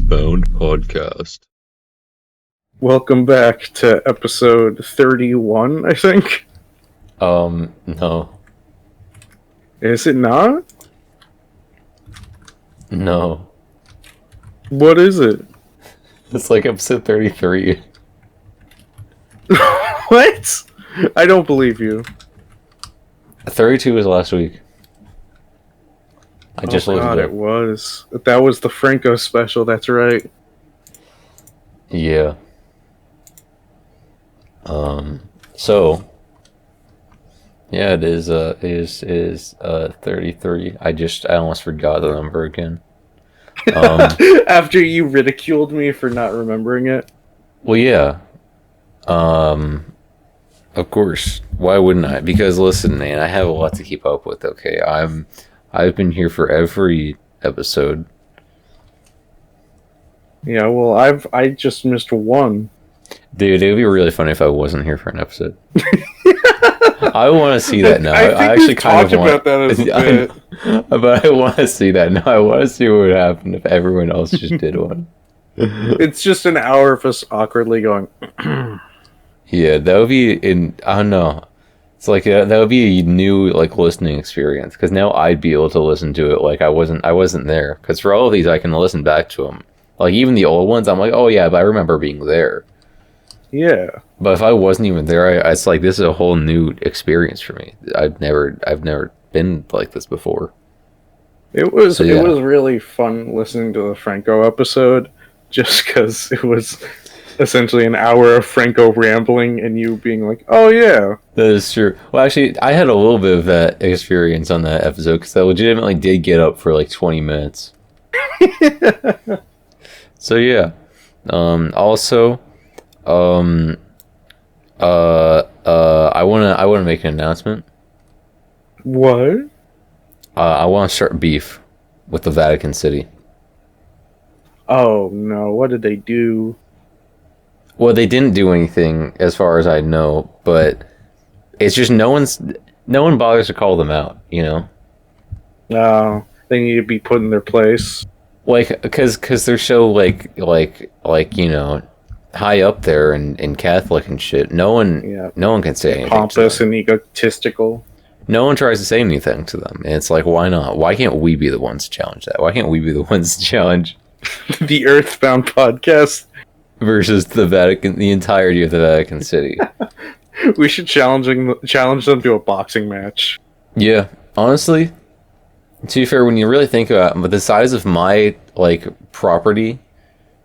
Earthbound podcast. Welcome back to episode 31, I think. No. Is it not? No. What is it? It's like episode 33. What? I don't believe you. 32 was last week. I just looked God, it it up. was. That was the Franco special, that's right. Yeah. So yeah, it is 33. I almost forgot the number again. After you ridiculed me for not remembering it. Well, yeah. Of course. Why wouldn't I? Because listen, man, I have a lot to keep up with. Okay, I've been here for every episode. Yeah, well, I just missed one. Dude, it would be really funny if I wasn't here for an episode. I want to see that now. I think I actually we've kind of talked want about that as a bit. but I want to see that now. I want to see what would happen if everyone else just did one. It's just an hour of us awkwardly going. Yeah, that would be I don't know. It's like that would be a new like listening experience because now I'd be able to listen to it like I wasn't there. Because for all of these, I can listen back to them. Like even the old ones, I'm like, oh yeah, but I remember being there. Yeah. But if I wasn't even there, it's like this is a whole new experience for me. I've never been like this before. It was really fun listening to the Franco episode, just because it was essentially an hour of Franco rambling and you being like, "Oh yeah, That is true." Well, actually, I had a little bit of that experience on that episode because I legitimately did get up for like 20 minutes. So yeah. Also, I wanna make an announcement. what?" I want to start beef with the Vatican City. Oh no, what did they do? Well, they didn't do anything as far as I know, but it's just no one bothers to call them out, you know? They need to be put in their place. Like, because they're so like you know, high up there and Catholic and shit. No one can say anything. Pompous and egotistical. No one tries to say anything to them, and it's like, why not? Why can't we be the ones to challenge that? Why can't we be the ones to challenge The Earthbound podcast. versus the Vatican, the entirety of the Vatican City? We should challenge them to a boxing match. Yeah, honestly, to be fair, when you really think about it, but the size of my like property,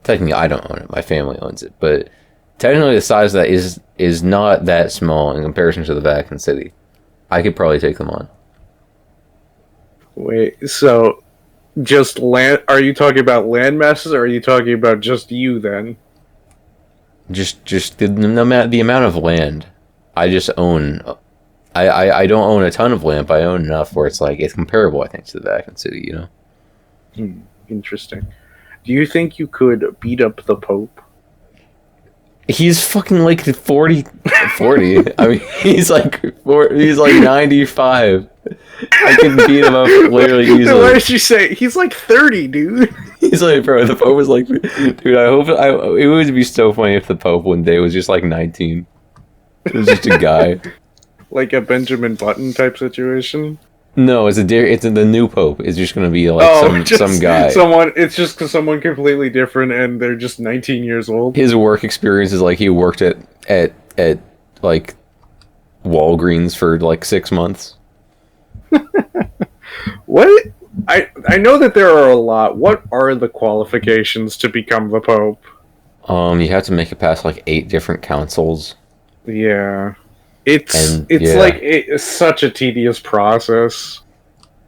technically I don't own it, my family owns it, but technically the size of that is not that small in comparison to the Vatican City. I could probably take them on. Wait, so just land? Are you talking about land masses, or are you talking about just you then? Just the amount of land I just own. I don't own a ton of land, but I own enough where it's like it's comparable, I think, to the Vatican City. You know. Interesting. Do you think you could beat up the Pope? He's fucking like 40. I mean, he's like 95. I can beat him up literally easily. Why did you say he's like 30, dude? He's like, bro, the Pope was like, dude, it would be so funny if the Pope one day was just like 19. It was just a guy. Like a Benjamin Button type situation? No, it's the new Pope. It's just gonna be like some guy. It's just because someone completely different and they're just 19 years old. His work experience is like he worked at like Walgreens for like 6 months. What? I know that there are a lot. What are the qualifications to become the Pope? You have to make it past like 8 different councils. Yeah. It's such a tedious process.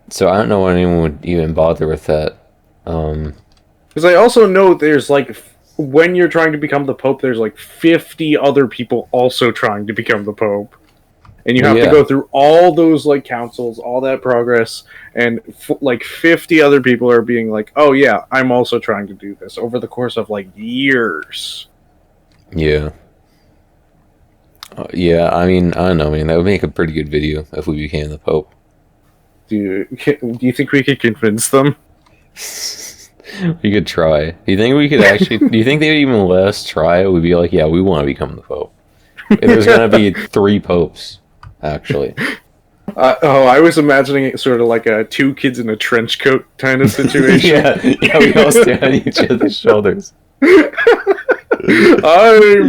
So I don't know why anyone would even bother with that. Because I also know there's like, when you're trying to become the Pope, there's like 50 other people also trying to become the Pope. And you have to go through all those like councils, all that progress, and like 50 other people are being like, oh yeah, I'm also trying to do this over the course of like years. Yeah. Yeah, I mean, I don't know, man. That would make a pretty good video if we became the Pope. Do you think we could convince them? We could try. Do you think we could actually? Do you think they would even let us try? We'd be like, yeah, we want to become the Pope. If there's gonna be 3 popes, actually. I was imagining it sort of like a 2 kids in a trench coat kind of situation. yeah, we all stand on each other's shoulders. I'm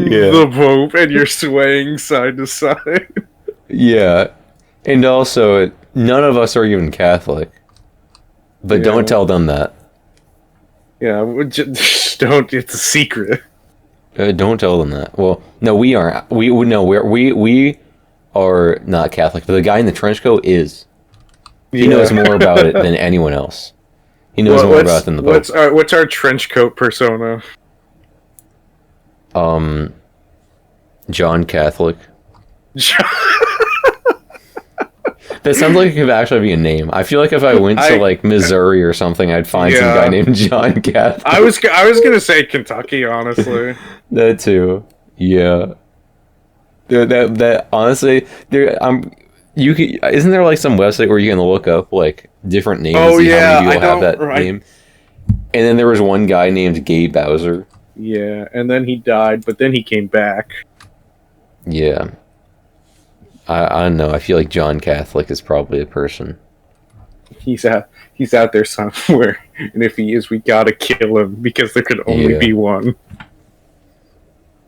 the Pope, and you're swaying side to side. Yeah, and also, none of us are even Catholic. But don't tell them that. Yeah, just don't. It's a secret. Don't tell them that. Well, no, we aren't. We are not Catholic, but the guy in the trench coat is. He knows more about it than anyone else. He knows more about it than the Pope. What's our trench coat persona? John Catholic. That sounds like it could actually be a name. I feel like if I went to like Missouri or something, I'd find some guy named John Catholic. I was gonna say Kentucky, honestly. That too. Yeah. That honestly, isn't there like some website where you can look up like different names? Oh and see yeah, how many people have that name. And then there was one guy named Gay Bowser. Yeah, and then he died, but then he came back. Yeah. I don't know. I feel like John Catholic is probably a person. He's out there somewhere, and if he is, we gotta kill him because there could only be one.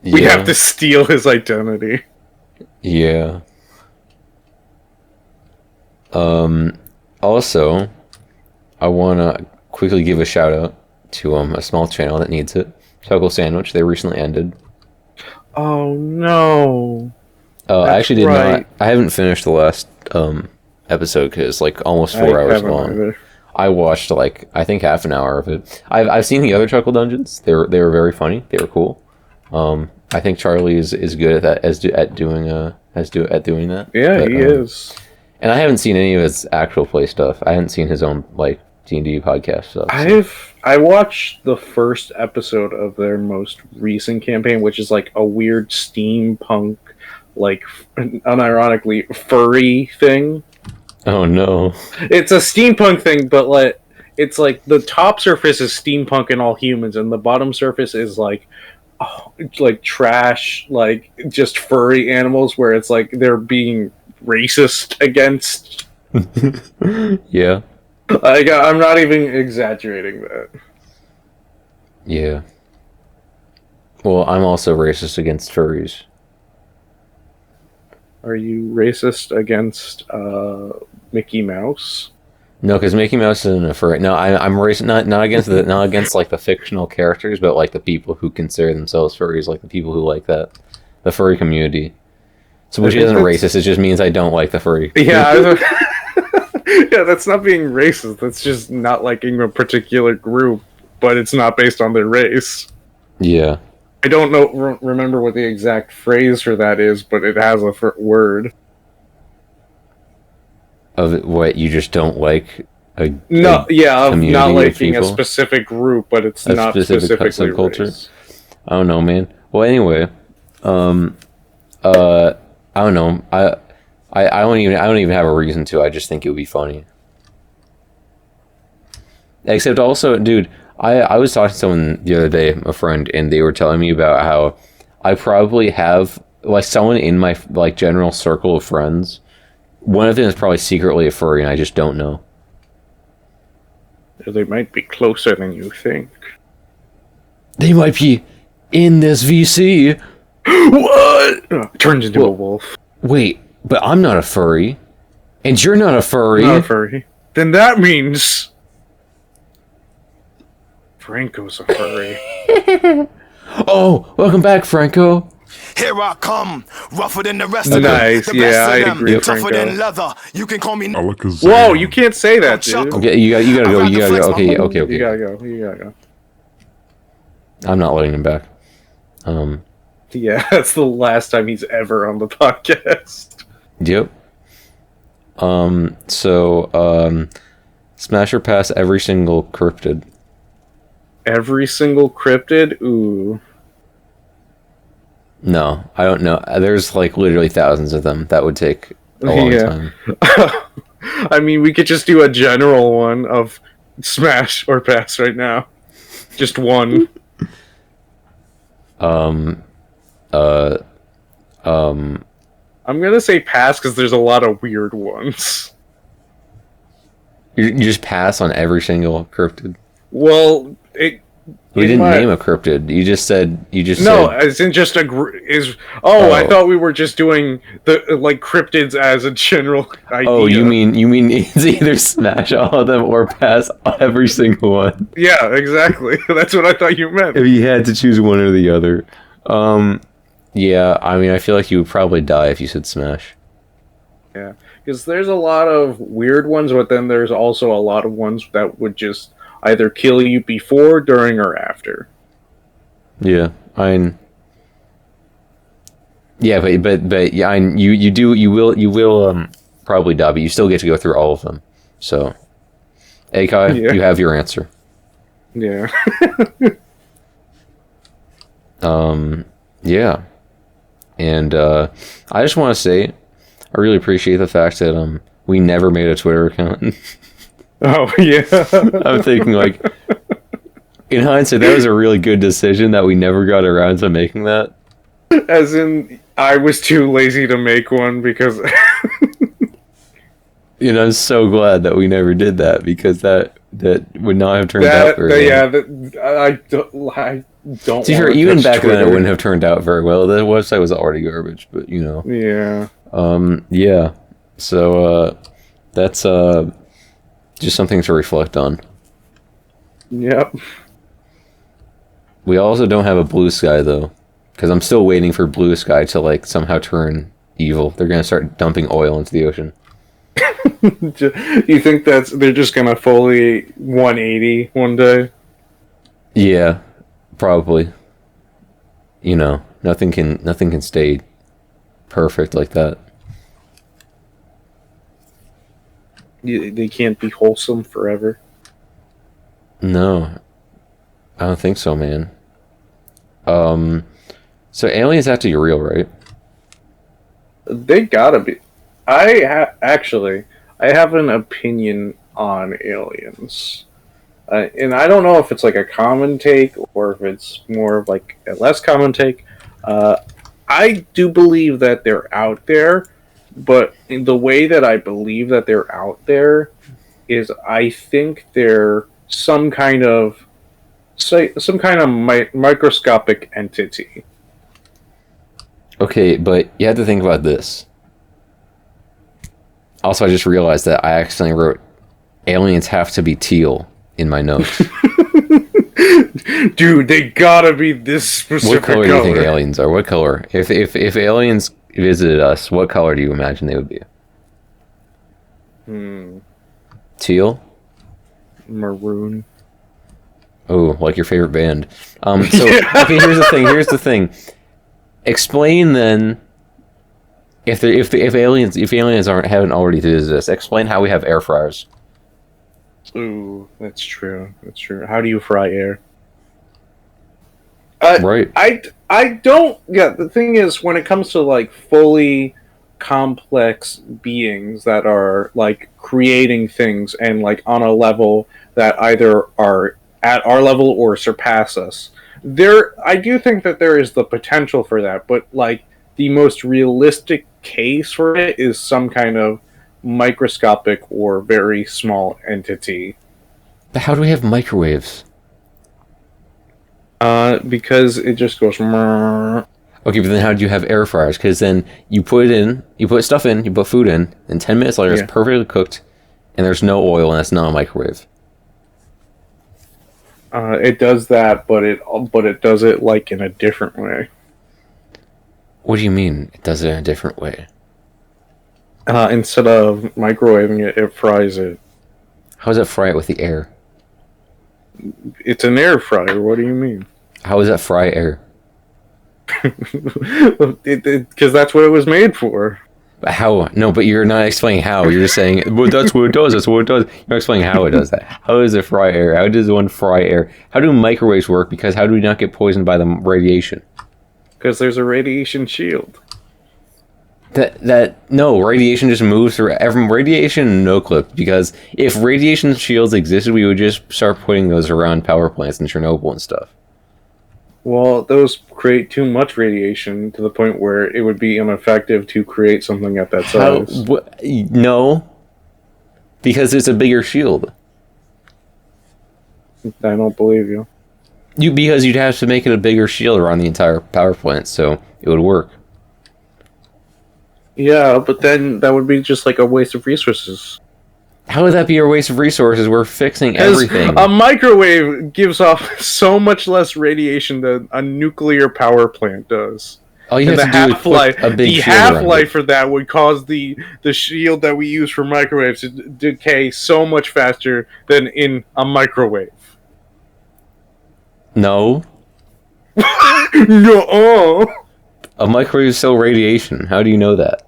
We have to steal his identity. Yeah. Also, I want to quickly give a shout out to a small channel that needs it. Toggle Sandwich. They recently ended. Oh no. I actually did not. I haven't finished the last episode because it's like almost 4 hours long. Either. I watched like I think half an hour of it. I've seen the other Chuckle Dungeons. They were very funny. They were cool. I think Charlie is good at that at doing that. Yeah, but, he is. And I haven't seen any of his actual play stuff. I haven't seen his own like D&D podcast stuff. So. I watched the first episode of their most recent campaign, which is like a weird steampunk, like unironically furry thing. Oh no! It's a steampunk thing, but like it's like the top surface is steampunk and all humans, and the bottom surface is like trash, like just furry animals, where it's like they're being racist against. Yeah. I'm not even exaggerating that. Yeah. Well, I'm also racist against furries. Are you racist against Mickey Mouse? No, because Mickey Mouse isn't a furry. No, I'm racist not against like the fictional characters, but like the people who consider themselves furries, like the people who like that, the furry community. So which isn't racist. It just means I don't like the furry. Yeah. Yeah, that's not being racist. That's just not liking a particular group, but it's not based on their race. Yeah. I don't remember what the exact phrase for that is, but it has a word. Of what you just don't like? Of not liking a specific group, but it's not specifically subculture. Race. I don't know, man. Well, anyway, I don't know. I don't even have a reason to. I just think it would be funny. Except also, dude, I was talking to someone the other day, a friend, and they were telling me about how I probably have like someone in my like general circle of friends. One of them is probably secretly a furry, and I just don't know. They might be closer than you think. They might be in this VC. What? Turns into a wolf. Wait. But I'm not a furry. And you're not a furry. Not a furry. Then that means... Franco's a furry. Oh, welcome back, Franco. Here I come, rougher than the rest of them. Nice, yeah, I agree, tougher Franco. than leather. You can call me... Whoa, you can't say that, dude. Okay, you gotta go. Okay. You gotta go. I'm not letting him back. Yeah, that's the last time he's ever on the podcast. Yep. Smash or pass every single cryptid. Every single cryptid? Ooh. No, I don't know. There's like literally thousands of them. That would take a long time. I mean, we could just do a general one of smash or pass right now. Just one. Um. Uh. I'm gonna say pass because there's a lot of weird ones. You just pass on every single cryptid. Well, We didn't name a cryptid. You just said no, said, as in just I thought we were just doing the cryptids as a general idea. Oh, you mean it's either smash all of them or pass every single one. Yeah, exactly. That's what I thought you meant. If you had to choose one or the other. Yeah, I mean, I feel like you would probably die if you said smash. Yeah, because there's a lot of weird ones, but then there's also a lot of ones that would just either kill you before, during, or after. Yeah, yeah, but yeah, you will probably die, but you still get to go through all of them. So, Akai, Yeah. you have your answer. Yeah. Yeah, and I just want to say, I really appreciate the fact that we never made a Twitter account. Oh yeah. I'm thinking like, in hindsight, that was a really good decision that we never got around to making that. As in, I was too lazy to make one because. You know, I'm so glad that we never did that because that would not have turned out very well. I don't. See, even back then, it wouldn't have turned out very well. The website was already garbage, but you know. Yeah. Yeah. So that's just something to reflect on. Yep. We also don't have a Blue Sky though, because I'm still waiting for Blue Sky to like somehow turn evil. They're gonna start dumping oil into the ocean. You think they're just gonna fully 180 one day? Yeah, probably. You know, nothing can stay perfect like that. They can't be wholesome forever. No, I don't think so, man. So aliens have to be real, right? They gotta be. Actually, I have an opinion on aliens. And I don't know if it's like a common take or if it's more of like a less common take. I do believe that they're out there, but in the way that I believe that they're out there is I think they're some kind of microscopic entity. Okay, but you have to think about this. Also, I just realized that I accidentally wrote aliens have to be teal in my notes. Dude, they gotta be this specific What color do you think aliens are? What color? If aliens visited us, what color do you imagine they would be? Teal? Maroon. Oh, like your favorite band. So okay, here's the thing. Explain then if aliens haven't already visited us, explain how we have air fryers. Ooh, that's true. That's true. How do you fry air? Right. I don't. Yeah, the thing is, when it comes to like fully complex beings that are like creating things and like on a level that either are at our level or surpass us, I do think that there is the potential for that. But like the most realistic case for it is some kind of microscopic or very small entity. But how do we have microwaves? Because it just goes. Okay, but then how do you have air fryers? Because then you put stuff in, you put food in, and 10 minutes later it's perfectly cooked, and there's no oil, and that's not a microwave. It does that, but it does it like in a different way. What do you mean it does it in a different way? Instead of microwaving it, it fries it. How does it fry it with the air? It's an air fryer. What do you mean? How does that fry air? Because that's what it was made for. How? No, but you're not explaining how. You're just saying, well, that's what it does. That's what it does. You're not explaining how it does that. How does it fry air? How does one fry air? How do microwaves work? Because how do we not get poisoned by the radiation? Because there's a radiation shield. No, radiation just moves through radiation, no clip, because if radiation shields existed, we would just start putting those around power plants in Chernobyl and stuff. Well, those create too much radiation to the point where it would be ineffective to create something at that size. No, because it's a bigger shield. I don't believe you. Because you'd have to make it a bigger shield around the entire power plant, so it would work. Yeah, but then that would be just like a waste of resources. How would that be a waste of resources? We're fixing everything. A microwave gives off so much less radiation than a nuclear power plant does. All you have to do is put a big shield around it. The half-life for that would cause the shield that we use for microwaves to decay so much faster than in a microwave. No. No. A microwave is still radiation. How do you know that?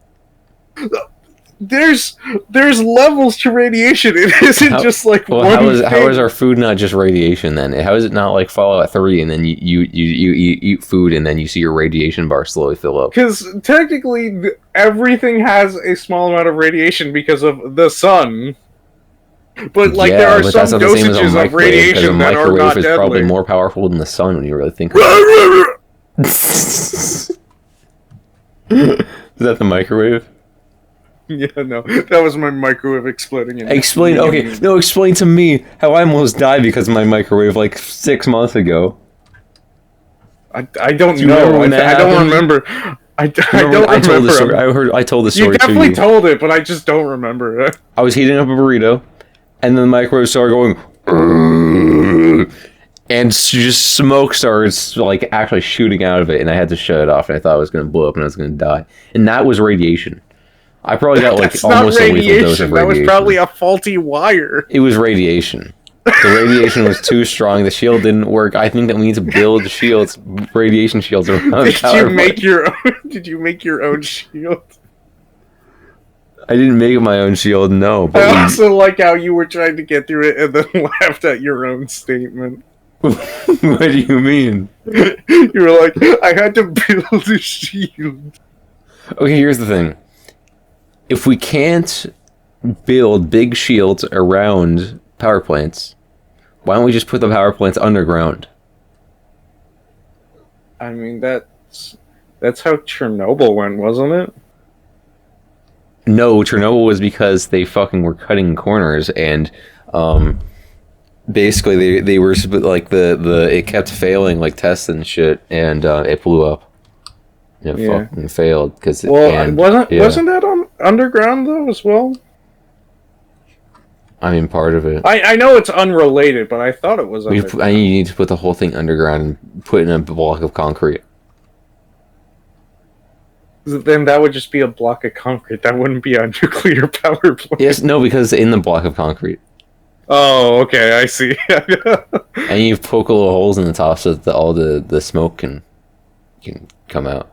There's levels to radiation. It isn't just like one thing. How is our food not just radiation then? How is it not like Fallout 3 and then you eat food and then you see your radiation bar slowly fill up? Because technically everything has a small amount of radiation because of the sun. But there are some dosages of radiation that are not deadly. A microwave is probably more powerful than the sun when you really think about it. Is that the microwave? Yeah, no. That was my microwave exploding. Explain to me how I almost died because of my microwave 6 months ago. I don't know. I don't remember. I don't remember. I told the story. I told the story to you. You definitely told it, but I just don't remember it. I was heating up a burrito, and then the microwave started going, and just smoke starts actually shooting out of it, and I had to shut it off, and I thought I was going to blow up and I was going to die. And that was radiation. I probably got almost a lethal dose of radiation. That was probably a faulty wire. It was radiation. The radiation was too strong. The shield didn't work. I think that we need to build shields, radiation shields around. Did you make your own shield? I didn't make my own shield, no. But I also like how you were trying to get through it and then laughed at your own statement. What do you mean? You were like, I had to build a shield. Okay, here's the thing. If we can't build big shields around power plants, why don't we just put the power plants underground? I mean, that's how Chernobyl went, wasn't it? No, Chernobyl was because they fucking were cutting corners, and basically they were it kept failing tests and shit, and it blew up. It fucking failed because wasn't that underground though as well? I mean, part of it. I know it's unrelated, but I thought it was. You need to put the whole thing underground and put it in a block of concrete. Then that would just be a block of concrete. That wouldn't be a nuclear power plant. Yes, no, because in the block of concrete. Oh, okay, I see. And you poke little holes in the top so that all the smoke can come out.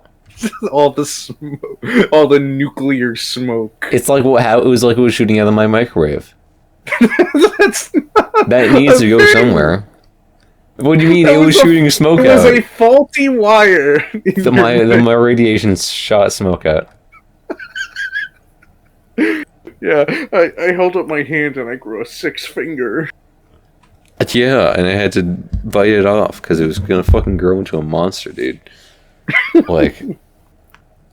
all the nuclear smoke. It's like how it was it was shooting out of my microwave. That needs to go somewhere. What do you mean? It was shooting smoke out. It was a faulty wire. My radiation shot smoke out. Yeah, I held up my hand and I grew a 6 finger. Yeah, and I had to bite it off because it was gonna fucking grow into a monster, dude.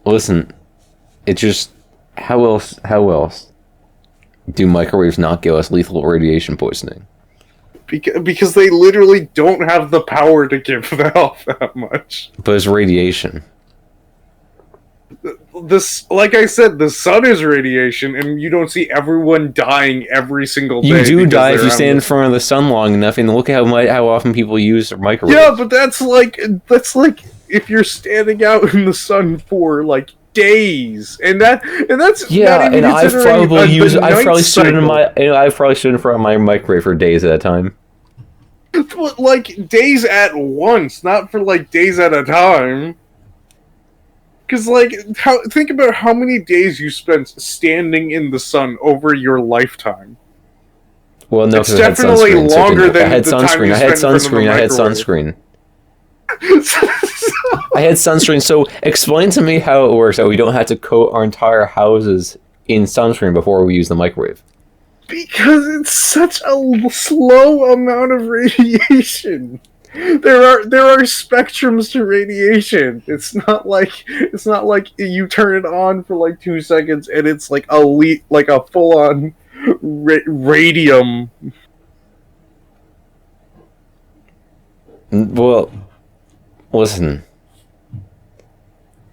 Listen, it just how else do microwaves not give us lethal radiation poisoning? Because they literally don't have the power to give that off that much. But it's radiation. Like I said, the sun is radiation, and you don't see everyone dying every single day. You do die if you stand in front of the sun long enough, and look at how often people use microwaves. Yeah, but that's like if you're standing out in the sun for days, and that's yeah. Not even and I've probably stood in front of my microwave for days at a time. Days at once, not for days at a time. Because, think about how many days you spent standing in the sun over your lifetime. Well, no, it's definitely longer than I had sunscreen. I had sunscreen. So explain to me how it works that we don't have to coat our entire houses in sunscreen before we use the microwave. Because it's such a slow amount of radiation. There are spectrums to radiation. It's not like you turn it on for like 2 seconds and it's like a full on radium. Well, listen.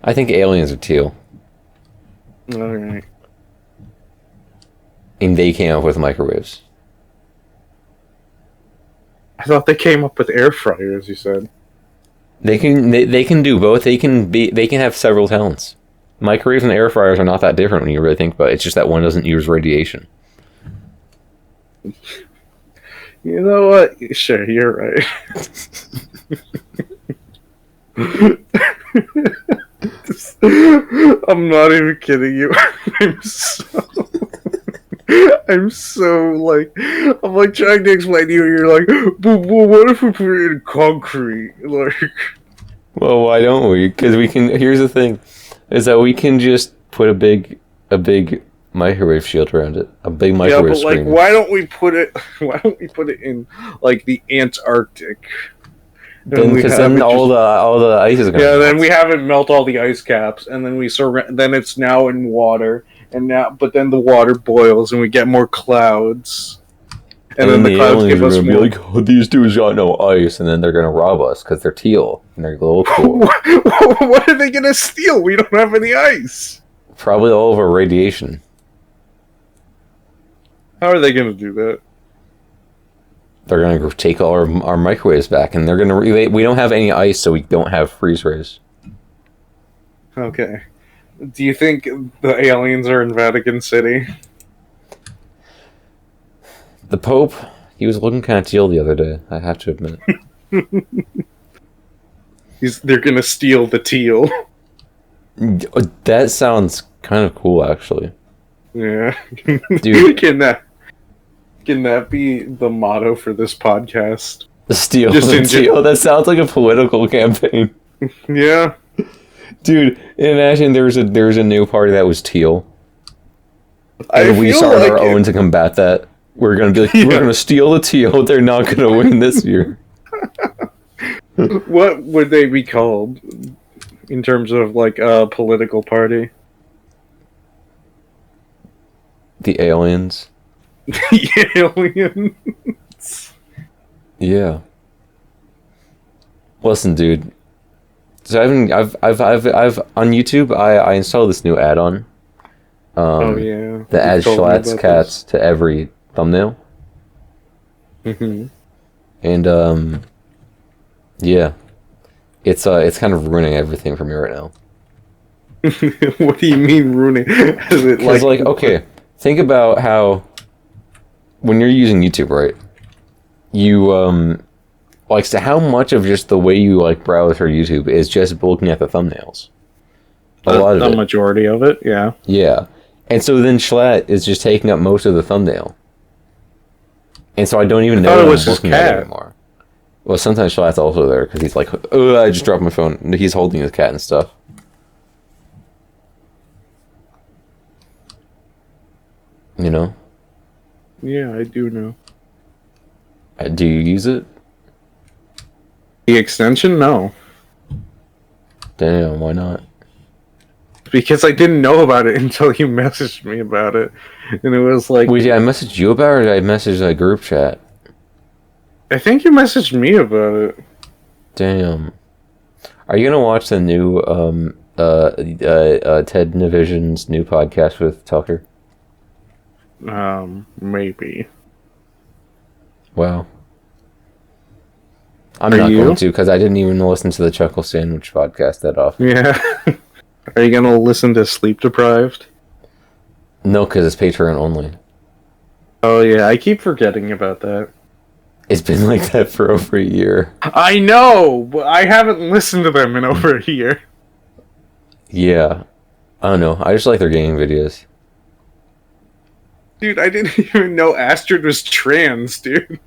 I think aliens are teal. Alright. And they came up with microwaves. I thought they came up with air fryers, you said. They can do both. They can have several talents. Microwaves and air fryers are not that different when you really think about it. It's just that one doesn't use radiation. You know what? Sure, you're right. I'm not even kidding you. I'm like trying to explain to you, and you're like, but what if we put it in concrete? Like, well, why don't we? Because we can. Here's the thing, is that we can just put a big microwave shield around it, a big microwave yeah, but screen. like, why don't we put it in like the Antarctic? Then because then all the ice is gonna yeah. melt. Then we have it melt all the ice caps, and then then it's now in water. But then the water boils and we get more clouds. And then the clouds give us more. Be like, oh, these dudes got no ice, and then they're gonna rob us because they're teal and they're a little cool. What are they gonna steal? We don't have any ice. Probably all of our radiation. How are they gonna do that? They're gonna take all our microwaves back, and they're gonna. We don't have any ice, so we don't have freeze rays. Okay. Do you think the aliens are in Vatican City? The Pope, he was looking kind of teal the other day, I have to admit. They're gonna steal the teal. That sounds kind of cool, actually. Yeah. Dude. Can that be the motto for this podcast? Steal the teal? That sounds like a political campaign. Yeah. Dude, imagine there's a new party that was teal. And we started our own to combat that. We're gonna be like, we're gonna steal the teal. They're not gonna win this year. What would they be called in terms of like a political party? The aliens. The aliens. Yeah. Listen, dude. So I've on YouTube. I installed this new add-on. Oh yeah. That adds Schlatt's cats to every thumbnail. Mm-hmm. And yeah, it's kind of ruining everything for me right now. What do you mean ruining? Is it like okay, think about how when you're using YouTube, right? You like, so how much of just the way you like browse for YouTube is just looking at the thumbnails? A lot of it. A majority of it, yeah. Yeah. And so then Schlatt is just taking up most of the thumbnail. And so I don't even know it was I'm his looking at it cat. anymore. Well, sometimes Schlatt's also there because he's like, oh, I just dropped my phone. He's holding his cat and stuff. You know? Yeah, I do know. Do you use it? The extension? No. Damn, why not? Because I didn't know about it until you messaged me about it. And it was like... Wait, did I message you about it or did I message a group chat? I think you messaged me about it. Damn. Are you gonna watch the new Ted Navision's new podcast with Tucker? Maybe. Wow. I'm not going to because I didn't even listen to the Chuckle Sandwich podcast that often. Yeah. Are you gonna listen to Sleep Deprived? No, because it's Patreon only. Oh yeah, I keep forgetting about that. It's been like that for over a year. I know, but I haven't listened to them in over a year. Yeah. I don't know. I just like their gaming videos. Dude, I didn't even know Astrid was trans, dude.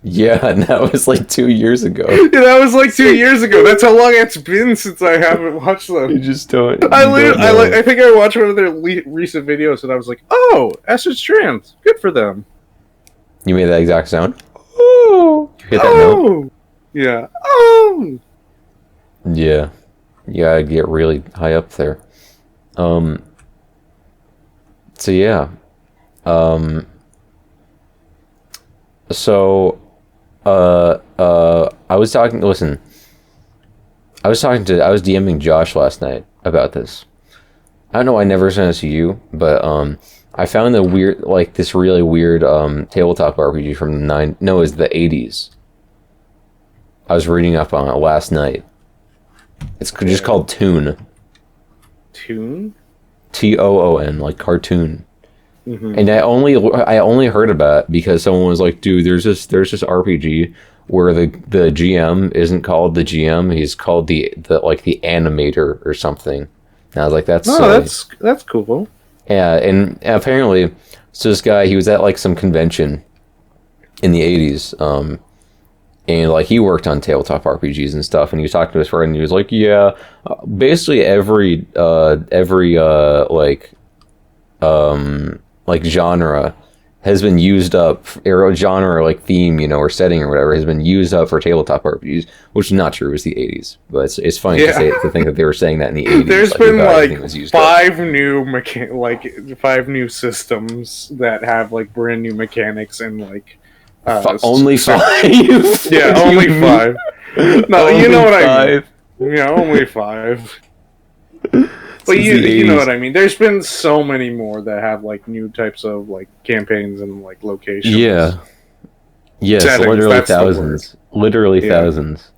Yeah, and that was like 2 years ago. Yeah, that was like 2 years ago. That's how long it's been since I haven't watched them. You just don't. I think I watched one of their recent videos, and I was like, "Oh, Essence Trans, good for them." You made that exact sound. Oh, hit that note. Yeah. Oh. Yeah, you gotta get really high up there. So yeah. So I was talking. Listen, I was DMing Josh last night about this. I don't know why I never sent it to you, but I found this really weird tabletop RPG from it was the 80s. I was reading up on it last night. It's just called Toon. Toon? Toon, like cartoon. Mm-hmm. And I only heard about it because someone was like, "Dude, there's this RPG where the GM isn't called the GM, he's called the animator or something." And I was like, "That's that's cool." Yeah, and apparently, so this guy, he was at like some convention in the 80s, and like he worked on tabletop RPGs and stuff, and he was talking to his friend, and he was like, "Yeah, basically every like genre has been used up, genre like theme, or setting or whatever has been used up for tabletop RPGs," which is not true. It was the 80s, but it's funny to think that they were saying that in the 80s. There's been like five new systems that have like brand new mechanics and like only 5. Yeah, only 5. No, you know what I mean. Yeah, only 5. But you know what I mean. There's been so many more that have like new types of like campaigns and like locations. Yeah. Yes, settings, literally thousands. Literally thousands.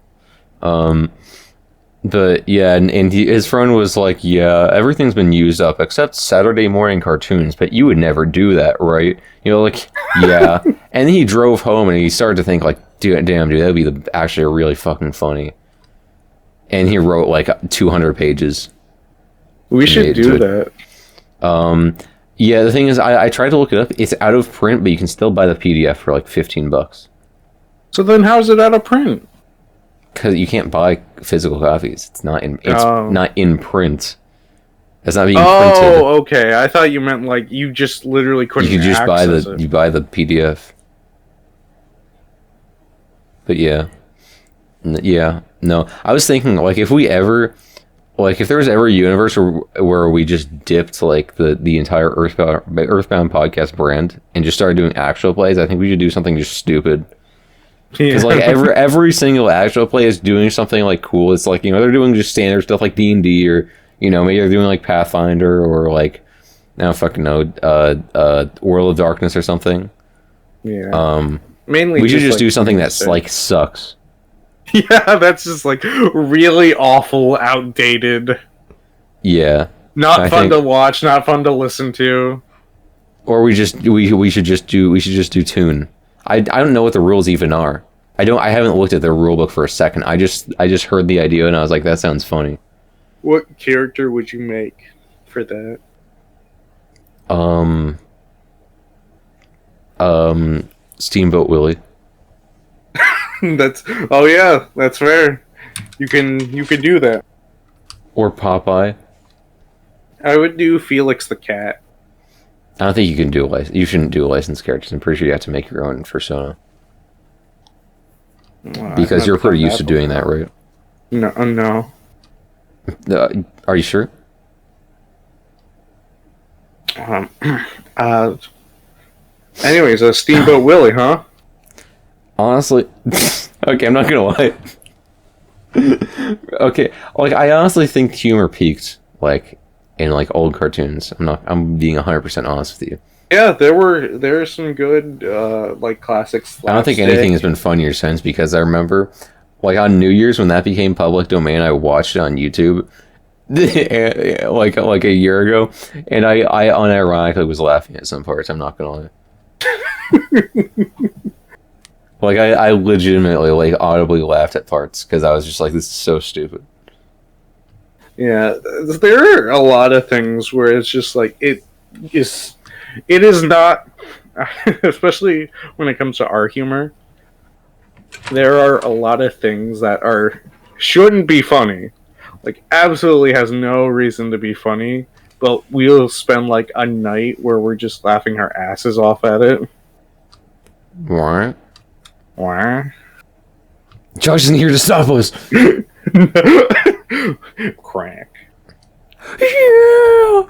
But yeah, and his friend was like, "Yeah, everything's been used up except Saturday morning cartoons, but you would never do that, right?" Like, yeah. And then he drove home and he started to think like, damn, dude, that would be actually really fucking funny. And he wrote like 200 pages. We should do that. Yeah, the thing is, I tried to look it up. It's out of print, but you can still buy the PDF for like $15. So then, how's it out of print? Because you can't buy physical copies. It's not in print. It's not being printed. Oh, okay. I thought you meant like you just literally couldn't. You could just buy the PDF. But yeah, no. I was thinking like if there was ever a universe where we just dipped like the entire Earthbound podcast brand and just started doing actual plays, I think we should do something just stupid. Because like every single actual play is doing something like cool. It's like they're doing just standard stuff like D&D or maybe they're doing like Pathfinder or like I don't fucking know World of Darkness or something. Yeah. Mainly we should just do something that's like sucks. Yeah, that's just like really awful, outdated. Yeah. Not fun to watch, not fun to listen to. Or we should just do Toon. I don't know what the rules even are. I haven't looked at the rule book for a second. I just heard the idea and I was like, that sounds funny. What character would you make for that? Steamboat Willie. That's fair. You can do that. Or Popeye. I would do Felix the Cat. I don't think you can do you shouldn't do licensed characters. I'm pretty sure you have to make your own persona. Well, because you're pretty used to doing that, right? No. Are you sure? Anyways, Steamboat Willie, huh? Honestly, okay, I'm not gonna lie. Okay, like I honestly think humor peaked like in like old cartoons. I'm being 100% honest with you. Yeah, there are some good like classics. I don't think anything has been funnier since, because I remember like on New Year's when that became public domain, I watched it on YouTube like a year ago, and I unironically was laughing at some parts. I'm not gonna lie. Like I legitimately like audibly laughed at parts because I was just like, this is so stupid. Yeah, there are a lot of things where it's just like it is not, especially when it comes to our humor. there are a lot of things that shouldn't be funny. Like, absolutely has no reason to be funny, but we'll spend like a night where we're just laughing our asses off at it. What? Wah. Josh isn't here to stop us. Crack. Yeah.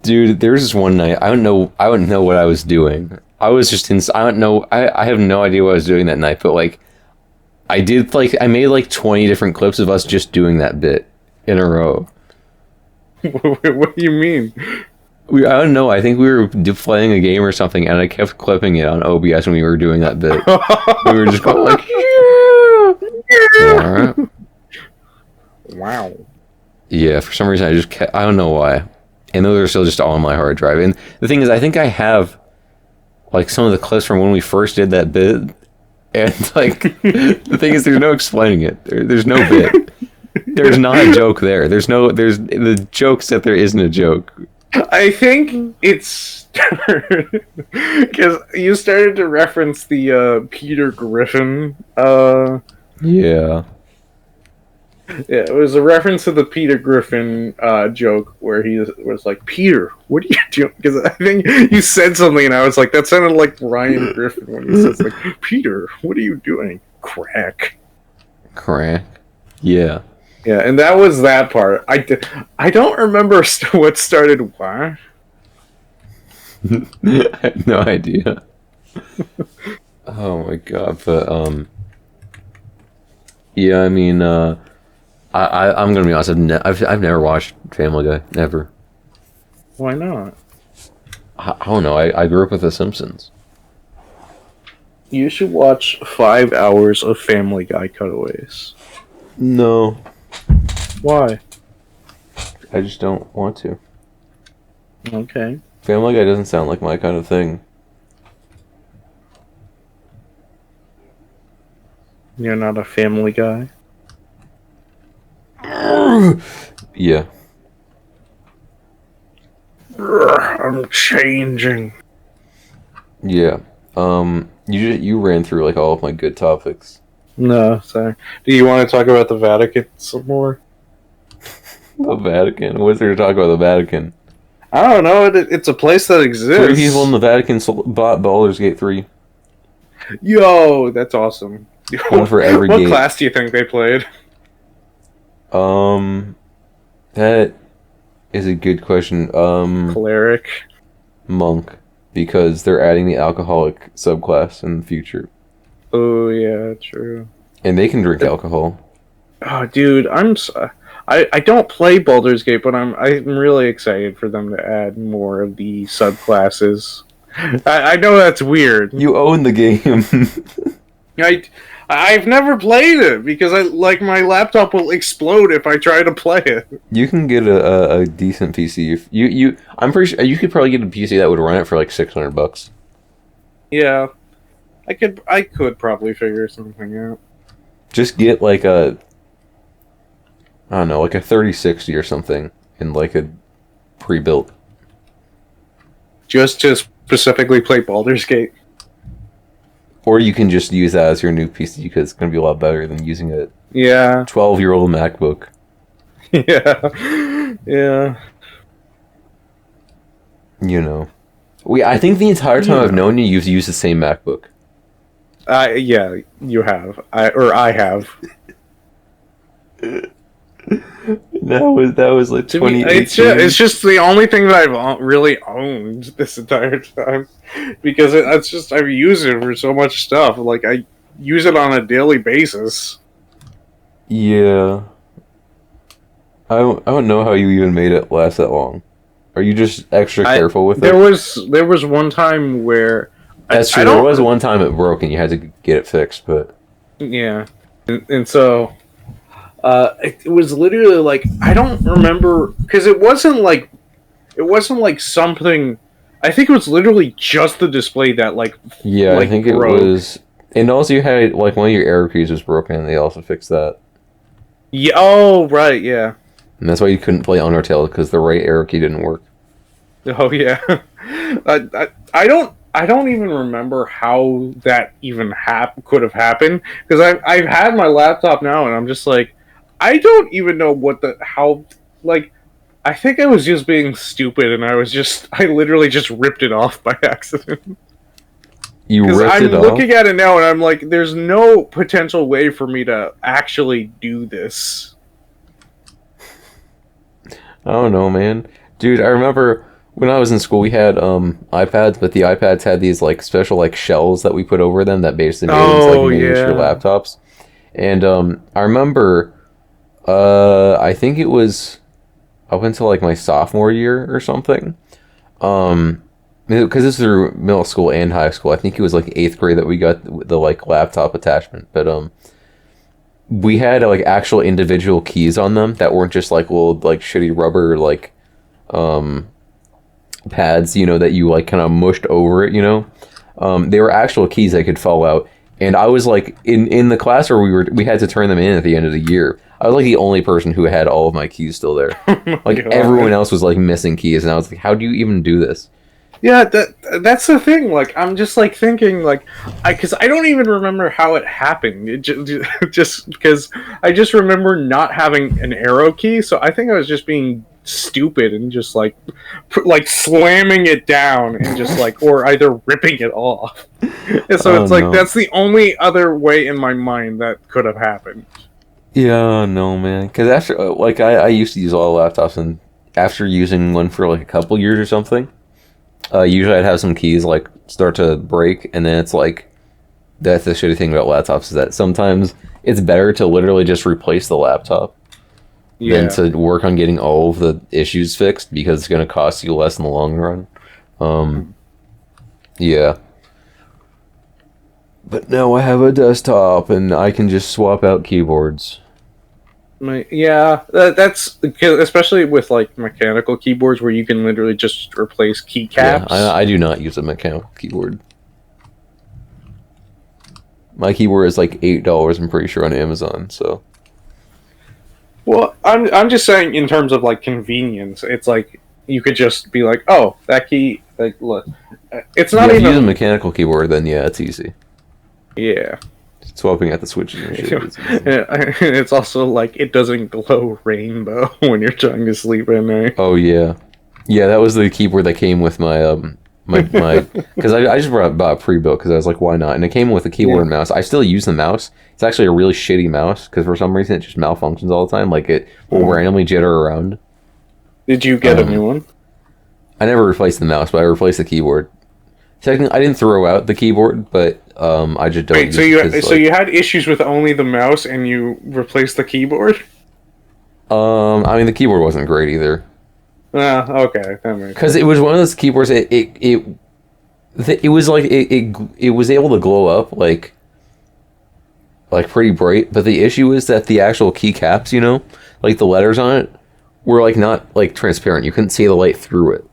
Dude, there was this one night. I wouldn't know what I was doing. I was just I don't know. I have no idea what I was doing that night. But like, I made like 20 different clips of us just doing that bit in a row. What do you mean? I don't know. I think we were playing a game or something, and I kept clipping it on OBS when we were doing that bit. We were just going like, yeah. Wow. Yeah, for some reason I just kept, I don't know why. And those are still just all on my hard drive. And the thing is, I think I have like some of the clips from when we first did that bit. And like, the thing is, there's no explaining it. There's no bit. There's not a joke there. There's the joke's that there isn't a joke. I think it's because you started to reference the Peter Griffin. Yeah. Yeah, it was a reference to the Peter Griffin joke where he was like, "Peter, what are you doing?" Because I think you said something, and I was like, "That sounded like Ryan Griffin when he says like, Peter, what are you doing?" Crack. Yeah. Yeah, and that was that part. I don't remember what started why. I have no idea. Oh my god, but yeah, I mean, I'm gonna be honest. I've never watched Family Guy, never. Why not? I don't know. I grew up with The Simpsons. You should watch 5 hours of Family Guy cutaways. No, Why? I just don't want to. Okay. Family Guy doesn't sound like my kind of thing. You're not a Family Guy? Yeah. I'm changing. Yeah. You ran through like all of my good topics. No, sorry. Do you want to talk about the Vatican some more? The Vatican? What's there to talk about the Vatican? I don't know. It's a place that exists. 3 people in the Vatican bought Baldur's Gate 3. Yo, that's awesome. One for every What gate. class do you think they played? That is a good question. Cleric. Monk, because they're adding the alcoholic subclass in the future, Oh yeah, true. and they can drink alcohol. Oh, dude, I don't play Baldur's Gate, but I'm really excited for them to add more of the subclasses. I know that's weird. You own the game. I've never played it because my laptop will explode if I try to play it. You can get a decent PC if you. I'm pretty sure you could probably get a PC that would run it for like $600. Yeah, I could probably figure something out. Just get like I don't know, like a 3060 or something, and like a pre-built. Just to specifically play Baldur's Gate. Or you can just use that as your new PC because it's going to be a lot better than using a Yeah. 12-year-old MacBook. Yeah. Yeah. You know. I think the entire time I've known you, you've used the same MacBook. Yeah, you have. I have. That was like 2018. It's just the only thing that I've really owned this entire time, because I've used it for so much stuff. Like I use it on a daily basis. Yeah. I don't know how you even made it last that long. Are you just extra careful with it? There was one time where that's true. There was one time it broke and you had to get it fixed, but yeah, and so. It was literally like I don't remember because it wasn't like something. I think it was literally just the display that yeah, like, I think broke. It was, and also you had like one of your arrow keys was broken, and they also fixed that. Yeah. Oh right. Yeah. And that's why you couldn't play Undertale because the right arrow key didn't work. Oh yeah. I don't. I don't even remember how that even could have happened, because I've had my laptop now, and I'm just like, I don't even know how, like, I think I was just being stupid, and I literally just ripped it off by accident. You Because ripped I'm it off? looking at it now, and I'm like, there's no potential way for me to actually do this. I don't know, man. Dude, I remember when I was in school, we had iPads, but the iPads had these like special like shells that we put over them that basically made them into Oh like miniature yeah. laptops. And I remember, I think it was up until like my sophomore year or something. Because this is through middle school and high school. I think it was like eighth grade that we got the like laptop attachment. But we had like actual individual keys on them that weren't just like little like shitty rubber like um pads, you know, that you like kind of mushed over it, you know. They were actual keys that could fall out. And I was like in the class where we had to turn them in at the end of the year. I was like the only person who had all of my keys still there. Like God. everyone else was like missing keys, and I was like, how do you even do this? Yeah, that's the thing. Like, I'm just like thinking, like, because I don't even remember how it happened. Just because I just remember not having an arrow key, so I think I was just being stupid and just like, like slamming it down and just like, or either ripping it off. And so Oh it's like no. that's the only other way in my mind that could have happened. Yeah, no, man. Because after, like, I used to use all laptops, and after using one for like a couple years or something, usually I'd have some keys like start to break, and then it's like that's the shitty thing about laptops is that sometimes it's better to literally just replace the laptop than Yeah. to work on getting all of the issues fixed because it's going to cost you less in the long run. Yeah. But now I have a desktop and I can just swap out keyboards. Yeah, that's especially with like mechanical keyboards where you can literally just replace Yeah, keycaps. I do not use a mechanical keyboard. My keyboard is like $8, I'm pretty sure, on Amazon, so. Well, I'm just saying in terms of like convenience, it's like you could just be like, oh, that key, like, look, it's not Yeah, if you use a even. mechanical keyboard, then yeah, it's easy. Yeah, Swapping out the switches and shit is easy. it's also like it doesn't glow rainbow when you're trying to sleep at night. Oh yeah. Yeah, that was the keyboard that came with my because I just bought pre-built because I was like, why not? And it came with a keyboard and mouse. I still use the mouse. It's actually a really shitty mouse because for some reason it just malfunctions all the time. Like it will randomly jitter around. Did you get a new one? I never replaced the mouse, but I replaced the keyboard. Technically, I didn't throw out the keyboard, but I just don't. Wait, so you had issues with only the mouse and you replaced the keyboard? I mean the keyboard wasn't great either. Okay, that makes Because it was one of those keyboards. It was like it was able to glow up like pretty bright. But the issue is that the actual keycaps, you know, like the letters on it, were like not like transparent. You couldn't see the light through it.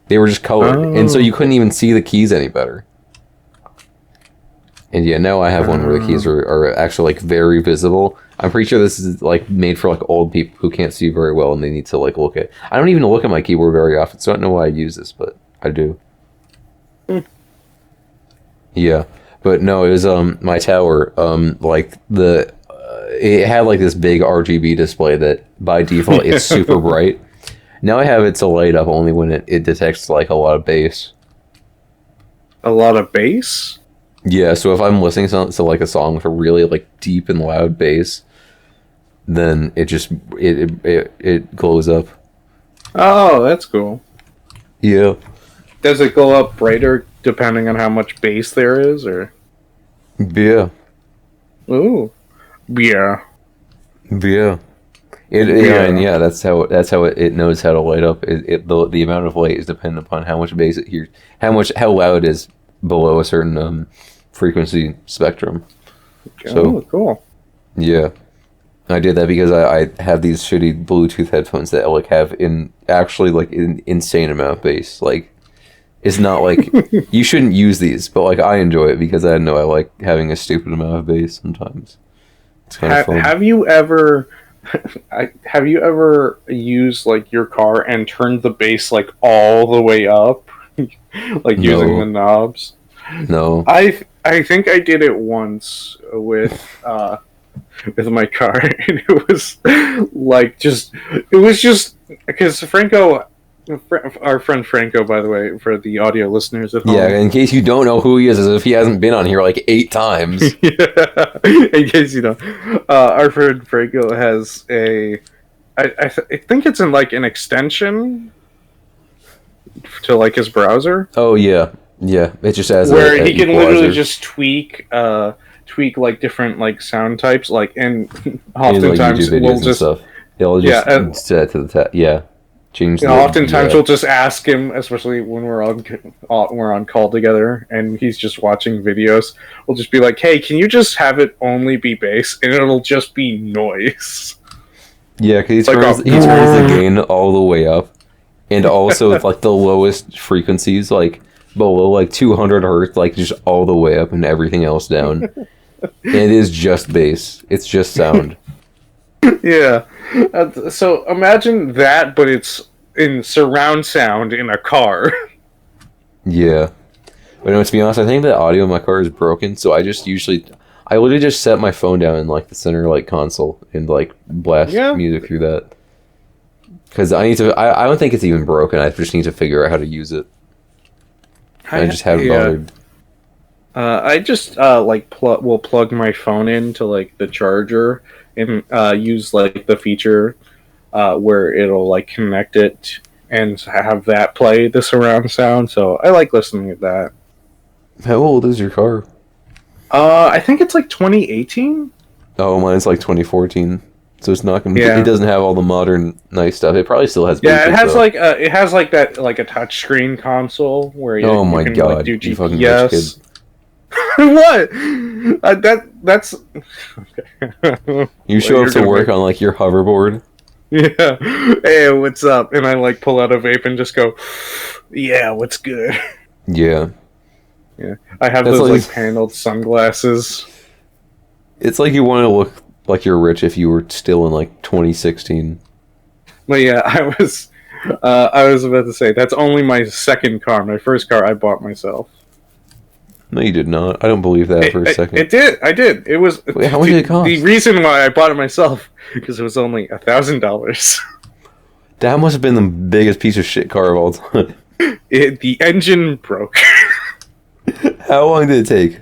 They were just colored, and so you couldn't even see the keys any better. And yeah, now I have one where the keys are actually like very visible. I'm pretty sure this is like made for like old people who can't see very well and they need to like look at. I don't even look at my keyboard very often, so I don't know why I use this, but I do. Yeah, but no, it was my tower. Like the it had like this big RGB display that by default it's super bright. Now I have it to light up only when it detects like a lot of bass. a lot of bass. Yeah, so if I'm listening to like a song with a really like deep and loud bass, then it just it glows up. Oh, that's cool. Yeah. Does it go up brighter depending on how much bass there is, or? Yeah. Ooh, yeah. Yeah. And yeah, that's how it knows how to light up. The amount of light is dependent upon how much bass it hears, how loud it is below a certain frequency spectrum. So Oh, cool. yeah, I did that because I have these shitty Bluetooth headphones that like have actually like an insane amount of bass. Like it's not like you shouldn't use these, but like I enjoy it because I know I like having a stupid amount of bass sometimes. It's kind of fun. Have you ever? Have you ever used like your car and turned the bass like all the way up like using the knobs. No. I think I did it once with my car, and it was just because Franco, our friend Franco, by the way, for the audio listeners at home. Yeah, in case you don't know who he is, as if he hasn't been on here like 8 times. Yeah, in case you don't, our friend Franco has I think it's in like an extension to like his browser. Oh yeah. It just has where he can literally just tweak like different like sound types, like, and oftentimes we'll just stuff. He'll just set to the change. Oftentimes we'll just ask him, especially when we're on call together, and he's just watching videos. We'll just be like, "Hey, can you just have it only be bass, and it'll just be noise." Yeah, because he turns the gain all the way up, and also with like the lowest frequencies, like below like 200 hertz, like just all the way up, and everything else down. And it is just bass. It's just sound. Yeah. So imagine that, but it's in surround sound in a car. Yeah. But no, to be honest, I think the audio in my car is broken, so I literally just set my phone down in like the center like console and like blast music through that. Because I don't think it's even broken. I just need to figure out how to use it. I just haven't bothered. I just will plug my phone into like the charger and use like the feature where it'll like connect it and have that play the surround sound. So I like listening to that. How old is your car? I think it's like 2018. Oh, mine's like 2014. So it's not gonna. Yeah. It doesn't have all the modern nice stuff. It probably still has. Yeah, it has like that like a touchscreen console where you can like, do you fucking rich kid. What? That's. Okay. You show up to work on like your hoverboard. Yeah. Hey, what's up? And I like pull out a vape and just go, yeah, what's good? Yeah. Yeah. I have those like paneled sunglasses. It's like you want to look like you're rich if you were still in like 2016. But yeah, I was about to say that's only my second car. My first car I bought myself. No, you did not. I don't believe that for a second. It did. I did. It was. Wait, how much did it cost? The reason why I bought it myself because it was only $1,000. That must have been the biggest piece of shit car of all time. The engine broke. How long did it take?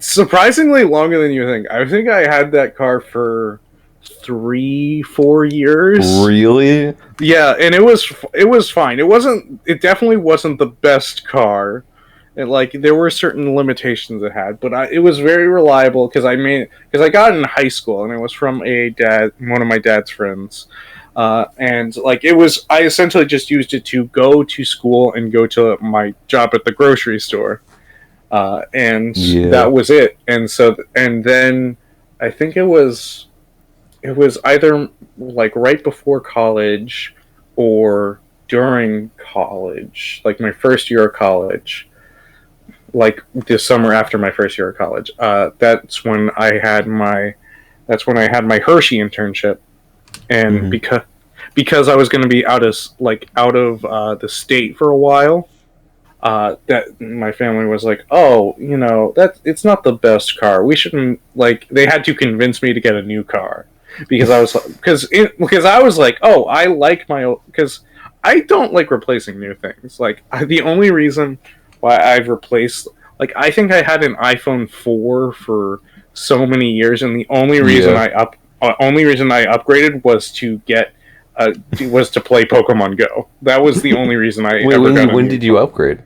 Surprisingly longer than you think. I think I had that car for 3-4 years. Really? Yeah, and it was fine. It definitely wasn't the best car. And like there were certain limitations it had, but it was very reliable because I got it in high school and it was from one of my dad's friends. And like I essentially just used it to go to school and go to my job at the grocery store. That was it. And then I think it was either like right before college or during college, like my first year of college, like the summer after my first year of college. That's when I had my Hershey internship, and because I was going to be out of the state for a while. That my family was like, oh, that it's not the best car. We shouldn't they had to convince me to get a new car because I was like, oh, I like because I don't like replacing new things. Like the only reason why I've replaced I think I had an iPhone 4 for so many years, and the only reason I upgraded was to get was to play Pokemon Go. That was the only reason I ever got. When did you upgrade?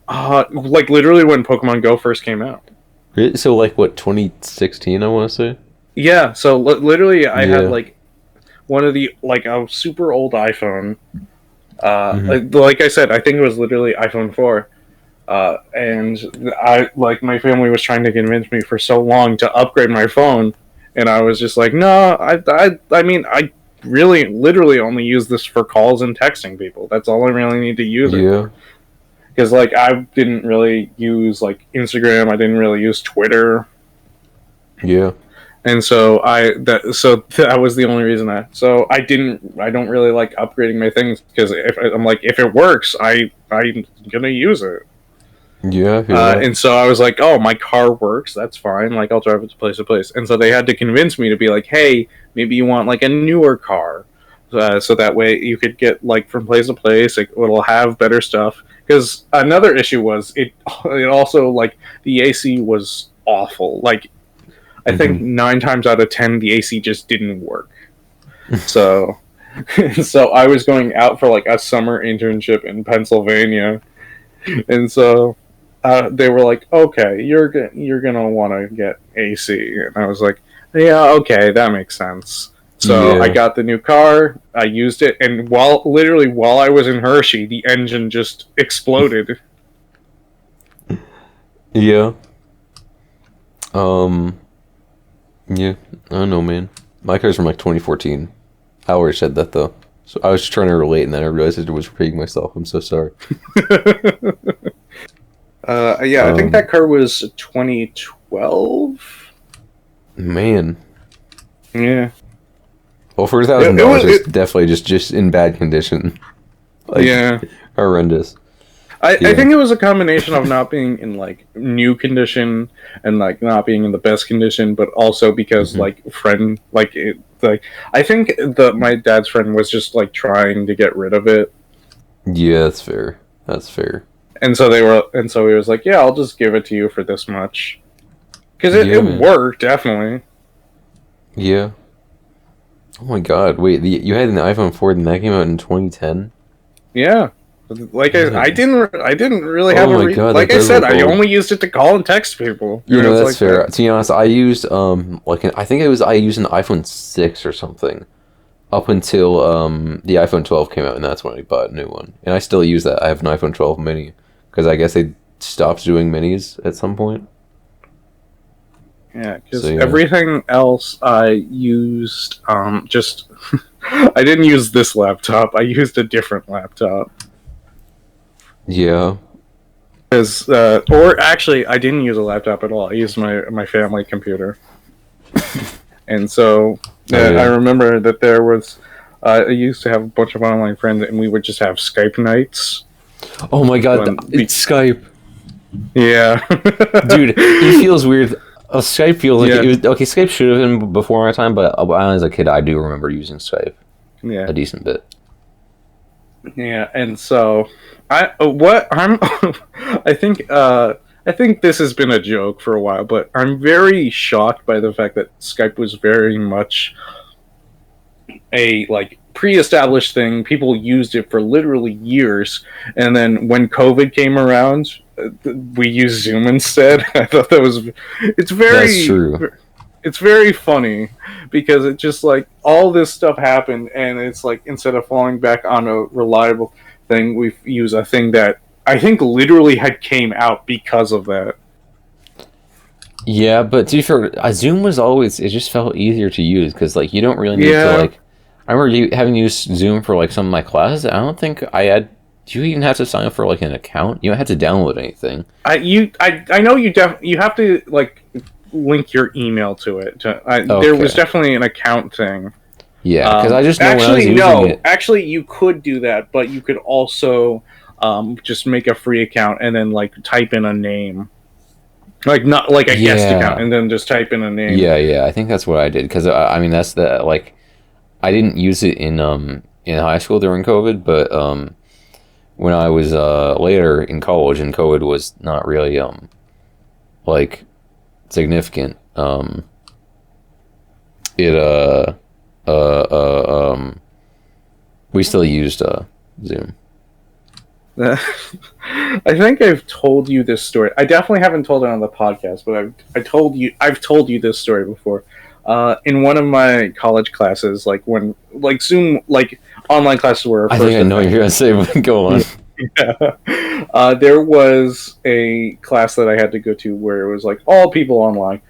Literally when Pokemon Go first came out. So what, 2016? I want to say. Yeah. So literally, I had one of the a super old iPhone. Like I said, I think it was literally iPhone 4. And my family was trying to convince me for so long to upgrade my phone, and I was just like, no, I mean, I really literally only use this for calls and texting people. That's all I really need to use it. Because I didn't really use Instagram. I didn't really use Twitter. Yeah. And so that was the only reason I don't really like upgrading my things, because if it works, I'm gonna use it. Yeah, I feel that. And so I was like, oh, my car works, that's fine, like I'll drive it to place, and so they had to convince me to be like, hey, maybe you want like a newer car, so that way you could get like from place to place, it'll have better stuff. Because another issue was it also, like, the AC was awful. Like, I think 9 times out of 10 the AC just didn't work. So so I was going out for like a summer internship in Pennsylvania, and so they were like, okay, you're gonna want to get AC, and I was like, yeah, okay, that makes sense. So Yeah. I got the new car, I used it, and while I was in Hershey, the engine just exploded. Yeah. Yeah, I don't know, man. My car's from like 2014. I already said that though. So I was just trying to relate, and then I realized I was repeating myself. I'm so sorry. Yeah, I think that car was 2012. Man. Yeah. Well, for $1,000, it's definitely just in bad condition. Like, Yeah. horrendous. I think it was a combination of not being in like new condition and like not being in the best condition, but also because I think my dad's friend was just like trying to get rid of it. Yeah, that's fair. That's fair. And so he was like, yeah, I'll just give it to you for this much. Because it worked, definitely. Yeah. Oh my god, wait, you had an iPhone 4 and that came out in 2010? Yeah. Like, I didn't really have God, like I said, I only used it to call and text people. You know, that's like fair. To be honest, I used I used an iPhone 6 or something up until the iPhone 12 came out, and that's when I bought a new one. And I still use that. I have an iPhone 12 mini because I guess they stopped doing minis at some point. Yeah, because everything else I used just I didn't use this laptop. I used a different laptop. Yeah. Or actually, I didn't use a laptop at all. I used my family computer. And so I remember that there was I used to have a bunch of online friends, and we would just have Skype nights. Oh my god, it's Skype. Yeah. Dude, it feels weird. Skype feels like it was okay. Skype should have been before my time, but as a kid, I do remember using Skype. Yeah, a decent bit. Yeah, and so I think this has been a joke for a while, but I'm very shocked by the fact that Skype was very much a like pre-established thing. People used it for literally years, and then when COVID came around, we used Zoom instead. I thought that's true. It's very funny because it just like all this stuff happened, and it's like instead of falling back on a reliable thing, we use a thing that I think literally had came out because of that. Yeah, but to be fair, Zoom was always, it just felt easier to use because like you don't really need to like. I remember having used Zoom for like some of my classes. I don't think I had. Do you even have to sign up for like an account? You don't have to download anything. I know you have to like link your email to it. Okay. There was definitely an account thing. Yeah, because I just know when I was using it. Actually, you could do that, but you could also just make a free account and then like type in a name, like not like a guest account, and then just type in a name. Yeah, I think that's what I did because I mean that's the like I didn't use it in high school during COVID, but when I was later in college and COVID was not really like significant, we still used Zoom. I think I've told you this story. I definitely haven't told it on the podcast, but I've told you this story before. In one of my college classes, like when like Zoom, like online classes were. I think I know what you're gonna say, but go on. Yeah. There was a class that I had to go to where it was like all people online.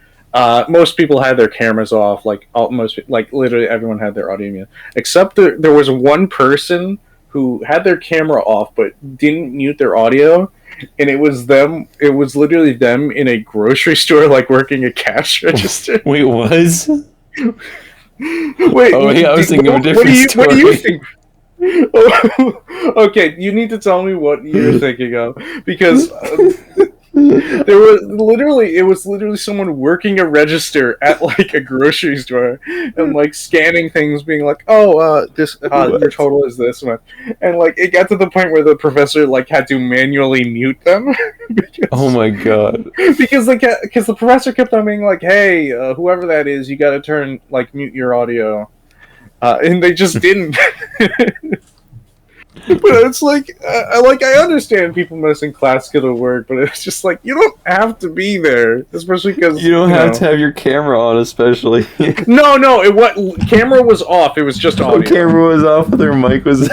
Most people had their cameras off, like literally everyone had their audio mute, except there was one person who had their camera off but didn't mute their audio, and it was them. It was literally them in a grocery store, like working a cash register. Wait, was? Wait, Oh, yeah, I was thinking of a different story. What do you think? Okay, you need to tell me what you're thinking of, because it was literally someone working a register at like a grocery store and like scanning things, being like, "Oh, your total is this much," and like it got to the point where the professor like had to manually mute them. because, Oh my god. because the professor kept on being like, "Hey, whoever that is, you got to mute your audio," and they just didn't. But it's like, I understand people missing class go to work, but it's just like, you don't have to be there, especially because You don't have to have your camera on, especially. No, camera was off. It was just audio. The camera was off, but their mic was.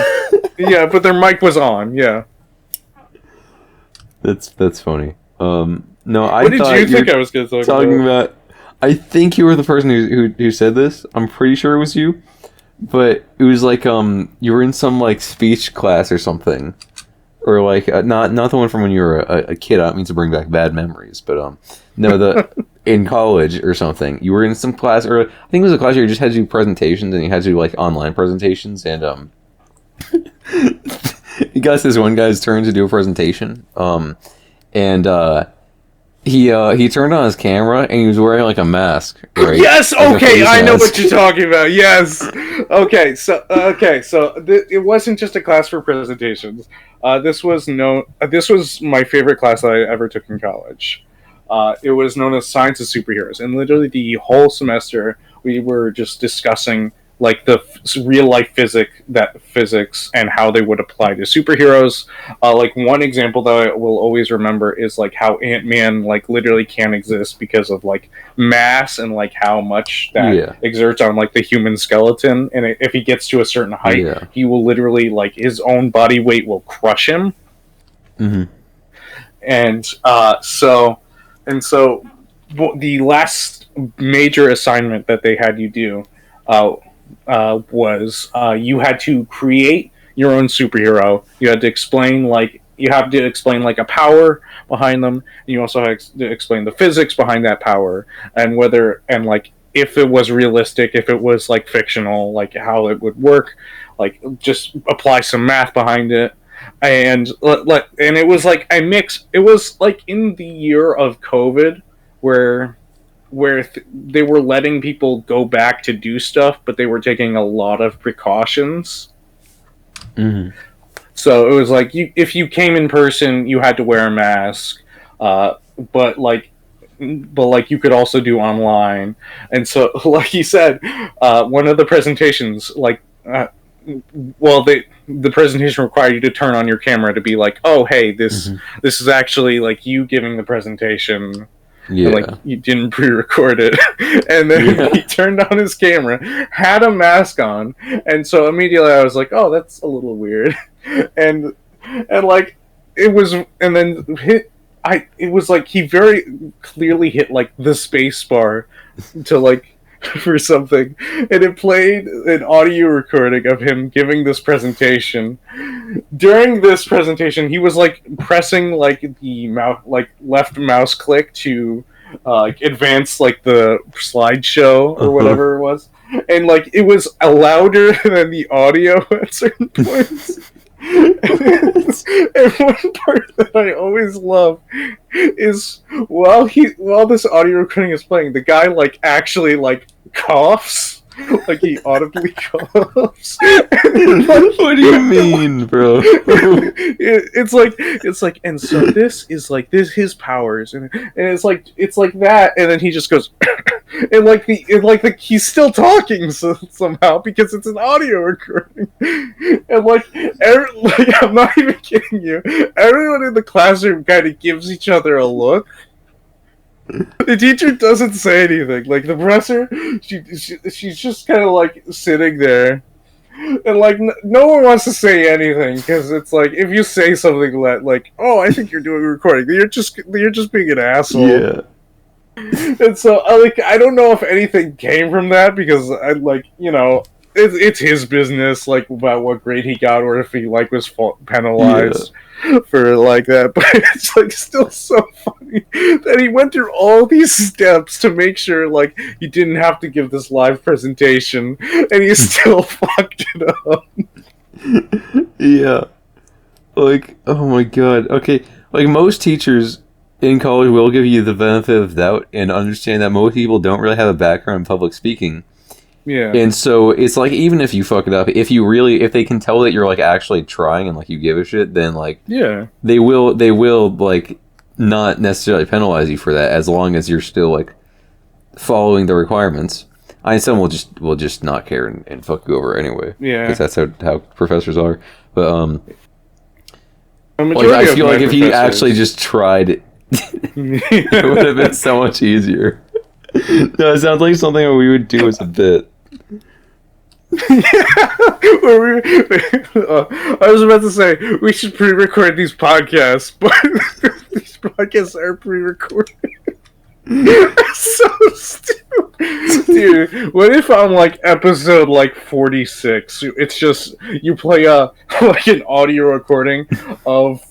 Yeah, but their mic was on. Yeah. That's funny. No, What did you think I was going to talk about? I think you were the person who said this. I'm pretty sure it was you. But it was like you were in some like speech class or something, or like not the one from when you were a kid. I don't mean to bring back bad memories, but no, in college or something. You were in some class, or I think it was a class where you just had to do presentations, and you had to do like online presentations, and you got this one guy's turn to do a presentation, and he turned on his camera and he was wearing like a mask. Right? Yes. Like okay, I know mask. what you're talking about. Yes. Okay. So it wasn't just a class for presentations. This was my favorite class that I ever took in college. It was known as Science of Superheroes, and literally the whole semester we were just discussing like the real life physics and how they would apply to superheroes. Like one example that I will always remember is like how Ant-Man like literally can't exist because of like mass and like how much that exerts on like the human skeleton, and if he gets to a certain height, he will literally like his own body weight will crush him. Mm-hmm. And so the last major assignment that they had you do was you had to create your own superhero. You had to explain like a power behind them, and you also had to explain the physics behind that power, and like if it was realistic, if it was like fictional, like how it would work, like just apply some math behind it. And it was like a mix. It was like in the year of COVID where they were letting people go back to do stuff, but they were taking a lot of precautions. Mm-hmm. So it was like if you came in person, you had to wear a mask, but you could also do online. And so, like you said, one of the presentations, the presentation required you to turn on your camera to be like, oh, hey, this is actually like you giving the presentation. Yeah. And, like you didn't pre-record it, and then he turned on his camera, had a mask on, and so immediately I was like, "Oh, that's a little weird," and like it was, and then it was like he very clearly hit like the space bar to like for something, and it played an audio recording of him giving this presentation. During this presentation, he was like pressing like the left mouse click to advance like the slideshow or whatever it was, and like it was louder than the audio at certain points. And one part that I always love is while this audio recording is playing, the guy like actually like coughs, like he audibly coughs. What do you mean, bro? It's like, and so this is like his powers, and it's like that, and then he just goes. And he's still talking somehow because it's an audio recording, and I'm not even kidding you. Everyone in the classroom kind of gives each other a look. The teacher doesn't say anything. Like the professor, she's just kind of like sitting there, and like no one wants to say anything because it's like if you say something like, "Oh, I think you're doing a recording," you're just being an asshole. Yeah. And so I don't know if anything came from that because I it's his business, like about what grade he got, or if he like was penalized for like that. But it's like still so funny that he went through all these steps to make sure like he didn't have to give this live presentation, and he still fucked it up. Yeah. Like, oh my god. Okay, like most teachers in college will give you the benefit of doubt and understand that most people don't really have a background in public speaking. Yeah. And so it's like, even if you fuck it up, if they can tell that you're like actually trying and like you give a shit, then like they will like not necessarily penalize you for that, as long as you're still like following the requirements. Some will just not care and fuck you over anyway. Yeah. Because that's how professors are. But like, I feel like if he actually just tried, it would have been so much easier. No, it sounds like something that we would do as a bit. I was about to say we should pre-record these podcasts, but these podcasts are pre-recorded. So stupid, dude. What if on like episode like 46, it's just you play like an audio recording of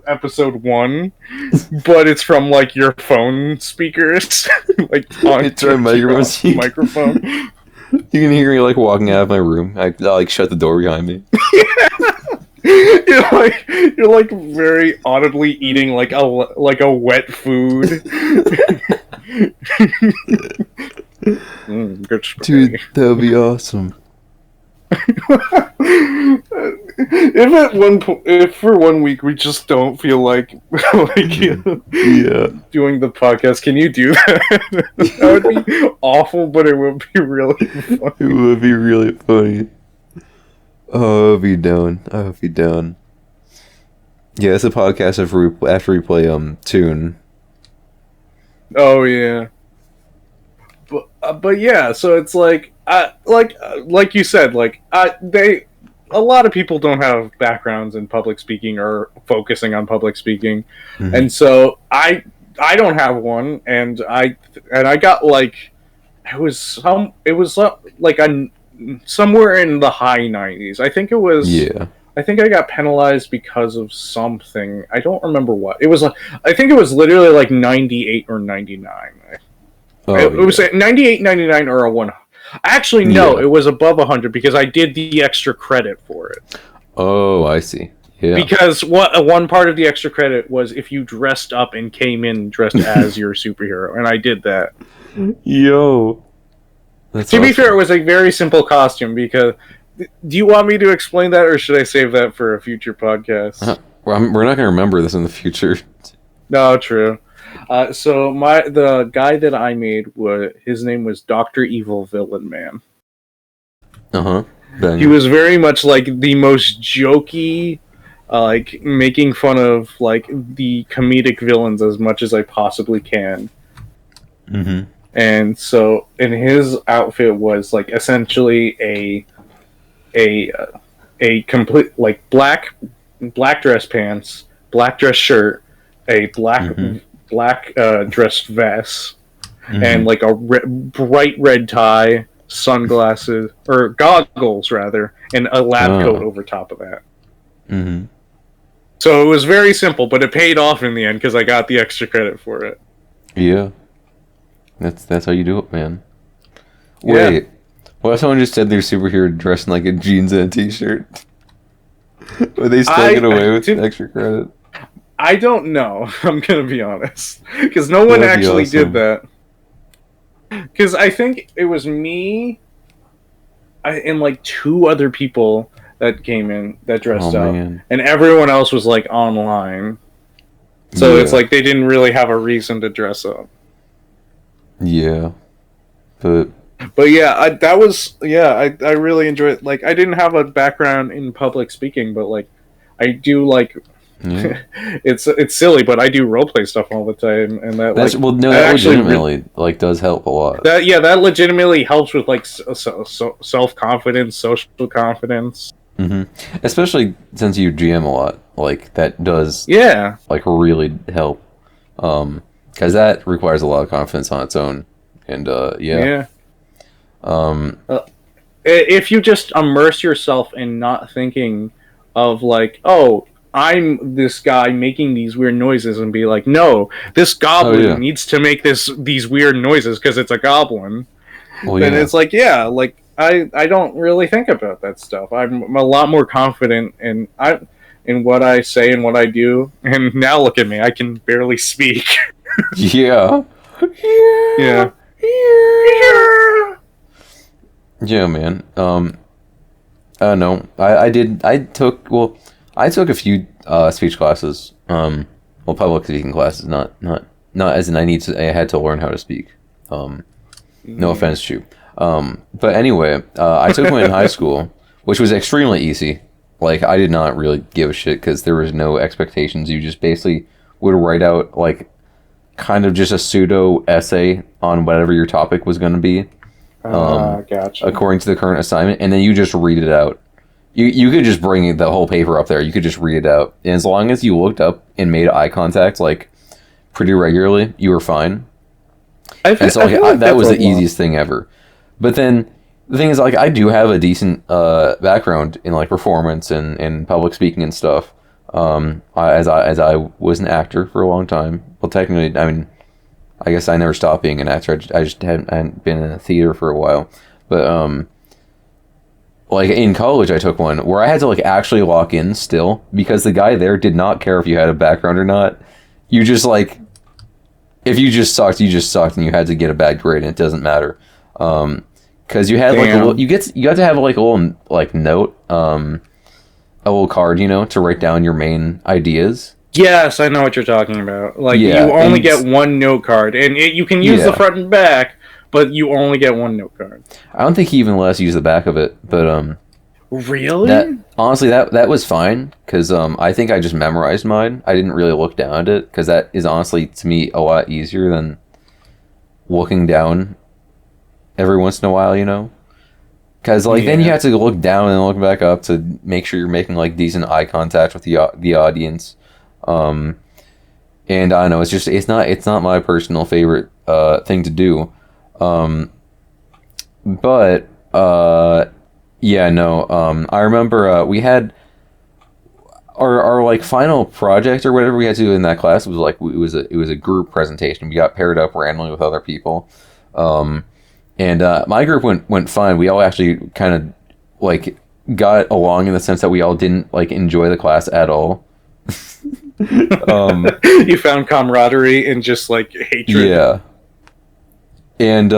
episode 1, but it's from like your phone speakers, like on it's our microphone. You can hear me like walking out of my room. I like shut the door behind me. You're like very audibly eating like a wet food. Good spaghetti. Dude, that would be awesome. If for 1 week we just don't feel like doing the podcast, can you do that? That would be awful, but it would be really funny. It would be really funny. Oh, I'll be down. Yeah, it's a podcast after we play Tune. Oh yeah. But yeah, so it's like like you said, like a lot of people don't have backgrounds in public speaking or focusing on public speaking, and so I don't have one, and I got like it was like somewhere in the high 90s. I think it was. Yeah. I think I got penalized because of something. I don't remember what. It was like, I think it was literally like 98 or 99. It was 98, 99, or a 1. Actually, no, it was above 100 because I did the extra credit for it. Oh, I see. Yeah. Because one part of the extra credit was if you dressed up and came in dressed as your superhero, and I did that. Yo. That's to be fair, it was a very simple costume because... Do you want me to explain that, or should I save that for a future podcast? We're not going to remember this in the future. No, true. So the guy that I made, his name was Dr. Evil Villain Man. He was very much like the most jokey, like making fun of like the comedic villains as much as I possibly can. Mm-hmm. And so, and his outfit was like essentially a complete like black dress pants, black dress shirt, a black dress vest, and like a bright red tie, sunglasses or goggles rather, and a lab coat over top of that. Mm-hmm. So it was very simple, but it paid off in the end because I got the extra credit for it. Yeah, that's how you do it, man. Wait. Yeah. What if someone just said they're superhero dressed in like a jeans and a t-shirt? Would they still get away with extra credit? I don't know. I'm gonna be honest, because no one actually did that. Because I think it was me and like 2 other people that came in that dressed up, and everyone else was like online. So it's like they didn't really have a reason to dress up. Yeah, But yeah, I really enjoy it. Like, I didn't have a background in public speaking, but like, I do like. Yeah. It's silly, but I do roleplay stuff all the time, and that legitimately like does help a lot. That legitimately helps with like self-confidence, social confidence. Mm-hmm. Especially since you GM a lot, like that does like really help. Because that requires a lot of confidence on its own, and if you just immerse yourself in not thinking of like, oh, I'm this guy making these weird noises, and be like, no, this goblin needs to make these weird noises because it's a goblin. Well, then it's like, yeah, like I don't really think about that stuff. I'm a lot more confident in what I say and what I do. And now look at me, I can barely speak. Yeah. Yeah. Yeah, man. I don't know. I took a few speech classes. Well, public speaking classes, not as in I had to learn how to speak. No offense, Chu. But anyway, I took one in high school, which was extremely easy. Like, I did not really give a shit because there was no expectations. You just basically would write out, like, kind of just a pseudo essay on whatever your topic was going to be. Gotcha. According to the current assignment, and then you just read it out. You could just bring the whole paper up there. You could just read it out. And as long as you looked up and made eye contact, like, pretty regularly, you were fine. And so, like, that was the easiest thing ever. But then, the thing is, like, I do have a decent background in, like, performance and public speaking and stuff. As I was an actor for a long time. Well, technically, I mean, I guess I never stopped being an actor. I just hadn't been in a theater for a while. But, like, in college, I took one where I had to, like, actually lock in still, because the guy there did not care if you had a background or not. You just, like, if you just sucked, and you had to get a bad grade, and it doesn't matter. Because you had, like, you got to have, like, a little, like, note, a little card, you know, to write down your main ideas. Yes, I know what you're talking about. Like, you only get one note card, and you can use the front and back, but you only get one note card. I don't think he even let us use the back of it, but really? Honestly, that was fine, because I think I just memorized mine. I didn't really look down at it, because that is honestly, to me, a lot easier than looking down every once in a while, you know? Because, like, then you have to look down and look back up to make sure you're making, like, decent eye contact with the audience. And I don't know, it's not my personal favorite thing to do. But yeah, no, I remember we had our like final project or whatever we had to do in that class was like it was a group presentation. We got paired up randomly with other people. And my group went fine. We all actually kind of like got along in the sense that we all didn't like enjoy the class at all. You found camaraderie in just like hatred. Yeah. And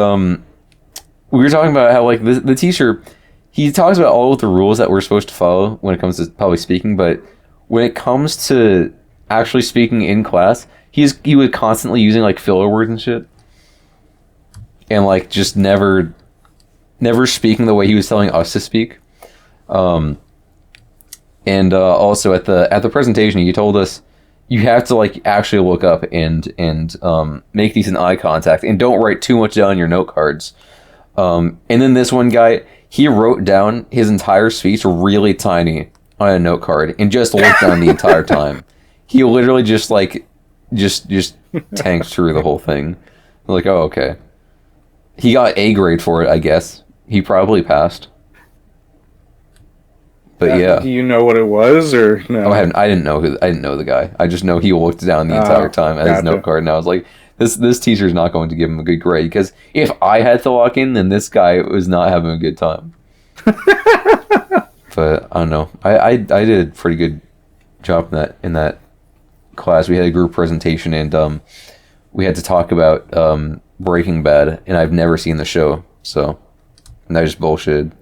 we were talking about how like the teacher, he talks about all of the rules that we're supposed to follow when it comes to public speaking, but when it comes to actually speaking in class, he was constantly using like filler words and shit. And like just never speaking the way he was telling us to speak. And also at the presentation, he told us you have to like actually look up and make decent eye contact and don't write too much down on your note cards. And then this one guy, he wrote down his entire speech really tiny on a note card and just looked down the entire time. He literally just tanked through the whole thing. I'm like, oh, okay. He got A grade for it, I guess. He probably passed. But yeah. Do you know what it was or no? Oh, I didn't know the guy. I just know he looked down the entire time at his note card, and I was like, this teacher's not going to give him a good grade, because if I had to lock in, then this guy was not having a good time. But I don't know. I did a pretty good job in that class. We had a group presentation, and we had to talk about Breaking Bad, and I've never seen the show, so and I just bullshit.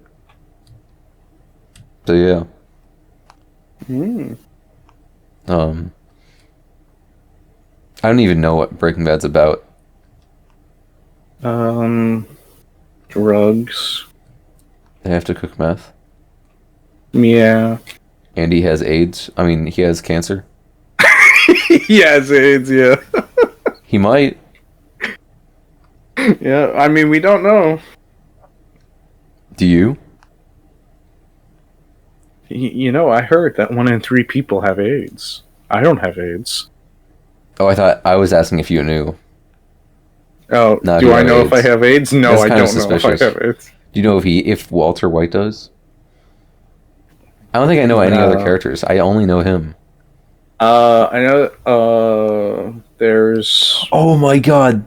So yeah. I don't even know what Breaking Bad's about. Drugs. They have to cook meth. Yeah. And he has AIDS. I mean, he has cancer. He has AIDS, yeah. He might. Yeah, I mean, we don't know. Do you? You know, I heard that 1 in 3 people have AIDS. I don't have AIDS. Oh, I thought I was asking if you knew. Oh, No, do I know AIDS. if I have AIDS? No, That's I kind of don't know if I have AIDS. Do you know if Walter White does? I don't think I know any other characters. I only know him. I know. There's. Oh my god,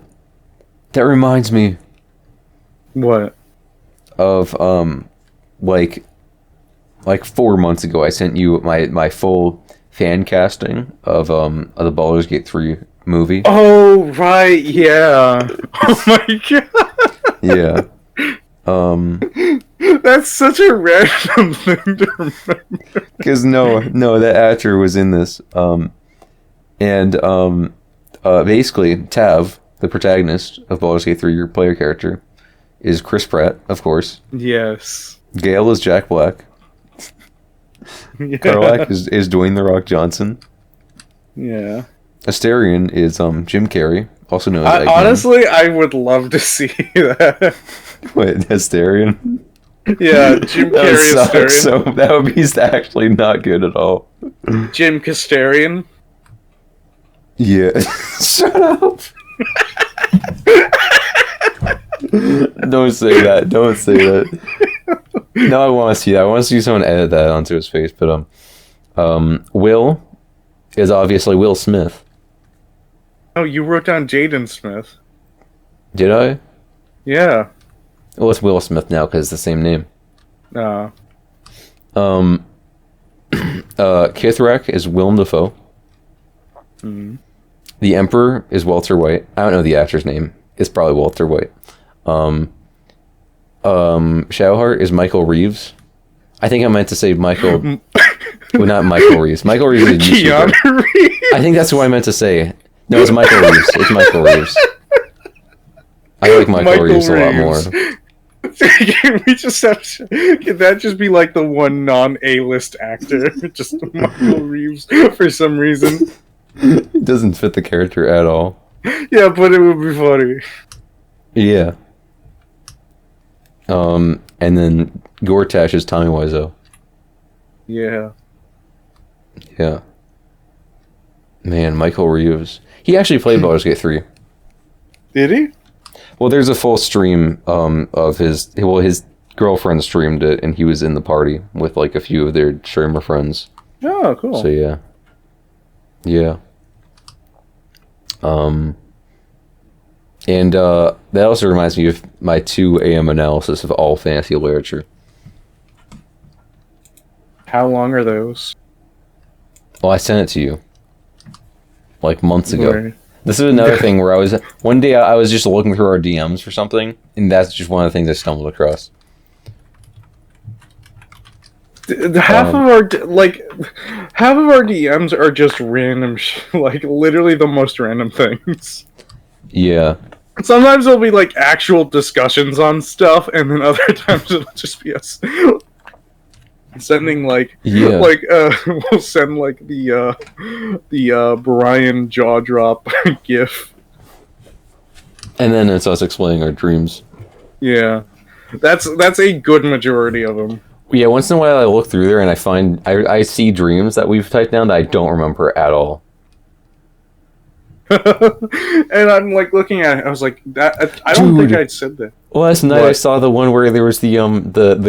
that reminds me What? of like 4 months ago, I sent you my full fan casting of the Baldur's Gate 3 movie. Oh right, yeah. Oh my god. Yeah. That's such a random thing to remember. Because no, that actor was in this. Basically, Tav, the protagonist of Baldur's Gate 3, your player character, is Chris Pratt, of course. Yes. Gale is Jack Black. Yeah. Karlak is Dwayne The Rock Johnson. Yeah. Astarion is Jim Carrey, also known as Eggman. Honestly, I would love to see that. Wait, Astarion? Yeah, Jim Carrey Astarion. So that would be actually not good at all. Jim Castarian. Yeah. Shut up. Don't say that. Don't say that. No, I want to see that. I want to see someone edit that onto his face. But Will is obviously Will Smith. Oh, you wrote down Jaden Smith. Did I? Yeah. Well, it's Will Smith now because it's the same name. Kithrak is Willem Dafoe. Mm-hmm. The Emperor is Walter White. I don't know the actor's name. It's probably Walter White. Shadowheart is Michael Reeves. I think I meant to say Michael. Well, not Michael Reeves. Michael Reeves is YouTuber. Keanu Reeves. I think that's what I meant to say. No, it's Michael Reeves. It's Michael Reeves. I like Michael Reeves a lot more. Can we just have? Can that just be like the one non-A-list actor? Just Michael Reeves for some reason. It doesn't fit the character at all. Yeah, but it would be funny. Yeah. And then Gortash is Tommy Wiseau. Yeah. Yeah. Man, Michael Reeves. He actually played Baldur's Gate 3. Did he? Well, there's a full stream of his girlfriend streamed it, and he was in the party with like a few of their streamer friends. Oh, cool. So yeah. Yeah. And that also reminds me of my 2 AM analysis of all fantasy literature. How long are those? Well, I sent it to you like months ago. Right. This is another thing where one day I was just looking through our DMs for something, and that's just one of the things I stumbled across. Half of our DMs are just random, like literally the most random things. Yeah. Sometimes there'll be like actual discussions on stuff, and then other times it'll just be us sending we'll send like the Brian jaw drop gif. And then it's us explaining our dreams. Yeah, that's a good majority of them. Yeah, once in a while I look through there and I see dreams that we've typed down that I don't remember at all. And I'm like looking at it, I was like, I don't think I'd said that. Last night I saw the one where there was the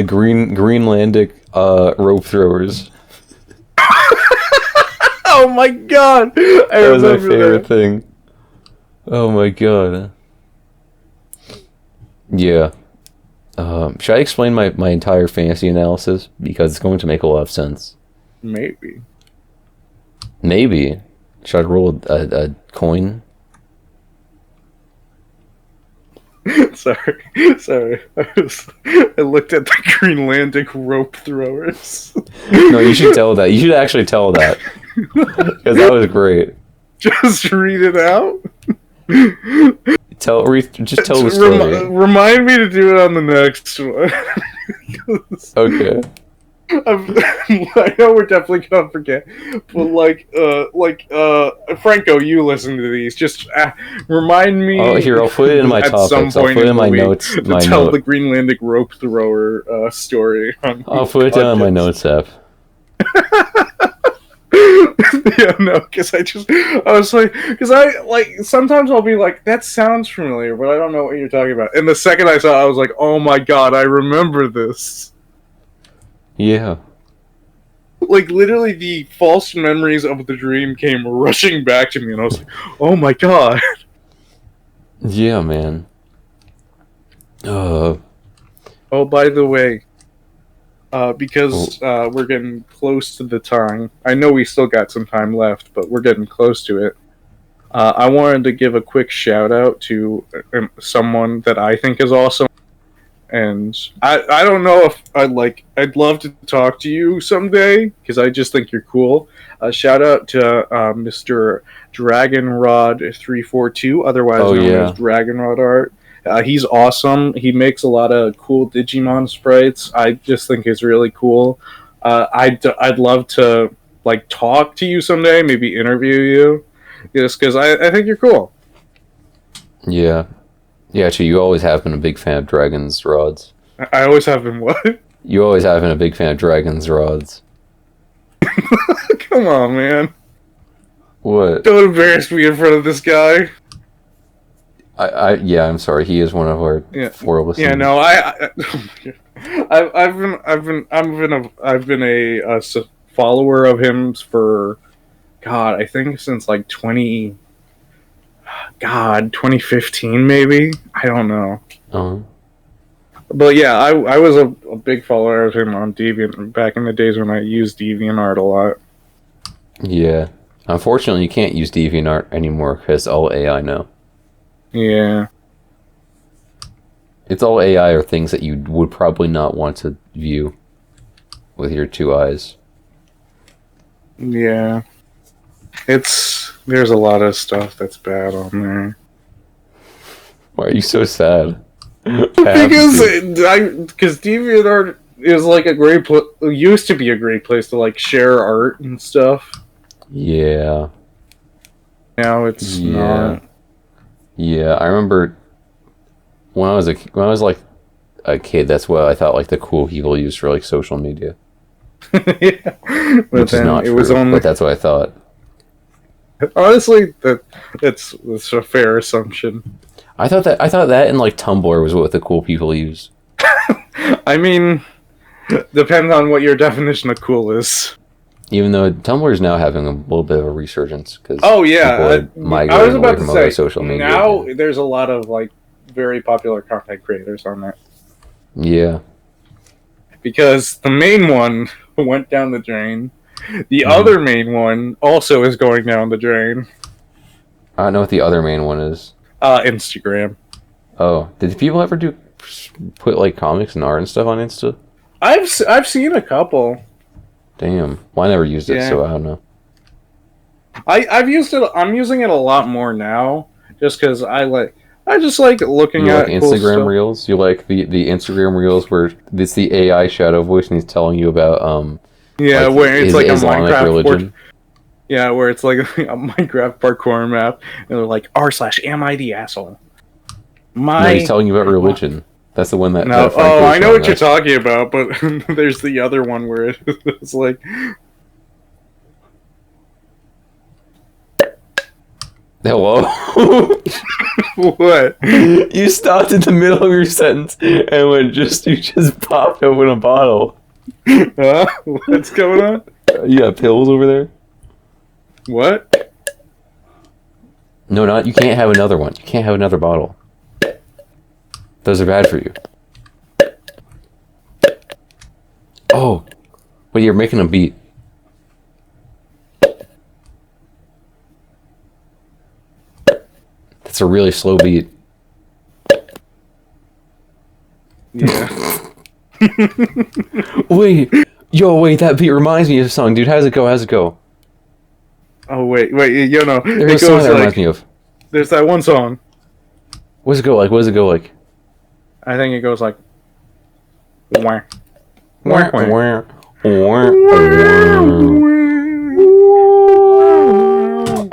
Greenlandic rope throwers. Oh my god! That was my favorite thing. Oh my god. Yeah. Should I explain my entire fantasy analysis? Because it's going to make a lot of sense. Maybe. Should I roll a coin? Sorry. I looked at the Greenlandic rope throwers. No, you should tell that. You should actually tell that. Because that was great. Just read it out? Just tell the story. Remind me to do it on the next one. Okay. I know we're definitely gonna forget, but Franco, you listen to these. Just remind me. Oh, here, I'll put it in my topics. I'll put it in my notes. To tell the Greenlandic rope thrower story. I'll put it down in my notes app. Yeah, no, because I was like, because I like sometimes I'll be like, that sounds familiar, but I don't know what you're talking about. And the second I saw it, I was like, oh my god, I remember this. Yeah. Like literally, the false memories of the dream came rushing back to me, and I was like, oh my god. Yeah, man. Oh, by the way, because we're getting close to the time. I know we still got some time left, but we're getting close to it. I wanted to give a quick shout out to someone that I think is awesome, and I don't know if I'd love to talk to you someday because I just think you're cool. Shout out to Mr. Dragonrod342, otherwise known as Dragonrod Art. He's awesome. He makes a lot of cool Digimon sprites. I just think it's really cool. I'd love to like talk to you someday, maybe interview you, just because I think you're cool. Yeah. Yeah, actually, you always have been a big fan of Dragon's Rods. I always have been what? You always have been a big fan of Dragon's Rods. Come on, man. What? Don't embarrass me in front of this guy. Yeah, I'm sorry. He is one of our 4 listeners. Yeah, no, I've been a follower of him for, God, I think since like 2015 maybe. I don't know. Uh-huh. But yeah, I was a big follower of him on Deviant back in the days when I used DeviantArt a lot. Yeah. Unfortunately, you can't use DeviantArt anymore because all AI now. Yeah. It's all AI or things that you would probably not want to view with your 2 eyes. Yeah. There's a lot of stuff that's bad on there. Why are you so sad? Because DeviantArt is like a great used to be a great place to like share art and stuff. Yeah. Now it's not. Yeah, I remember when I was like a kid. That's what I thought like the cool people used for like social media. Yeah, which is not true. But that's what I thought. Honestly, that's a fair assumption. I thought that and like Tumblr was what the cool people use. I mean, depends on what your definition of cool is. Even though Tumblr is now having a little bit of a resurgence because I was about to say social media. Now there's a lot of like very popular content creators on that. Yeah, because the main one went down the drain. The other main one also is going down the drain. I don't know what the other main one is. Instagram. Oh, did people ever put like comics and art and stuff on Insta? I've seen a couple. Damn. Well, I never used it, so I don't know. I've used it. I'm using it a lot more now, just because I just like looking at like cool Instagram stuff. Reels. You like the Instagram Reels where it's the AI shadow voice and he's telling you about yeah, like where it's like a Islamic Minecraft religion. Yeah, where it's like a Minecraft parkour map, and they're like r/am I the asshole? No, he's telling you about religion. That's the one that. No, I know what you're talking about, but there's the other one where it's like. Hello? What? You stopped in the middle of your sentence and you just popped open a bottle. What's going on? You got pills over there? What? No, you can't have another one. You can't have another bottle. Those are bad for you. Oh. Wait, you're making a beat. That's a really slow beat. Yeah. Wait, that beat reminds me of a song, dude. How's it go? Oh wait, you know, There's a song that reminds me of. There's that one song. What does it go like? I think it goes like. Wah.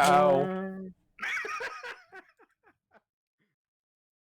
Ow.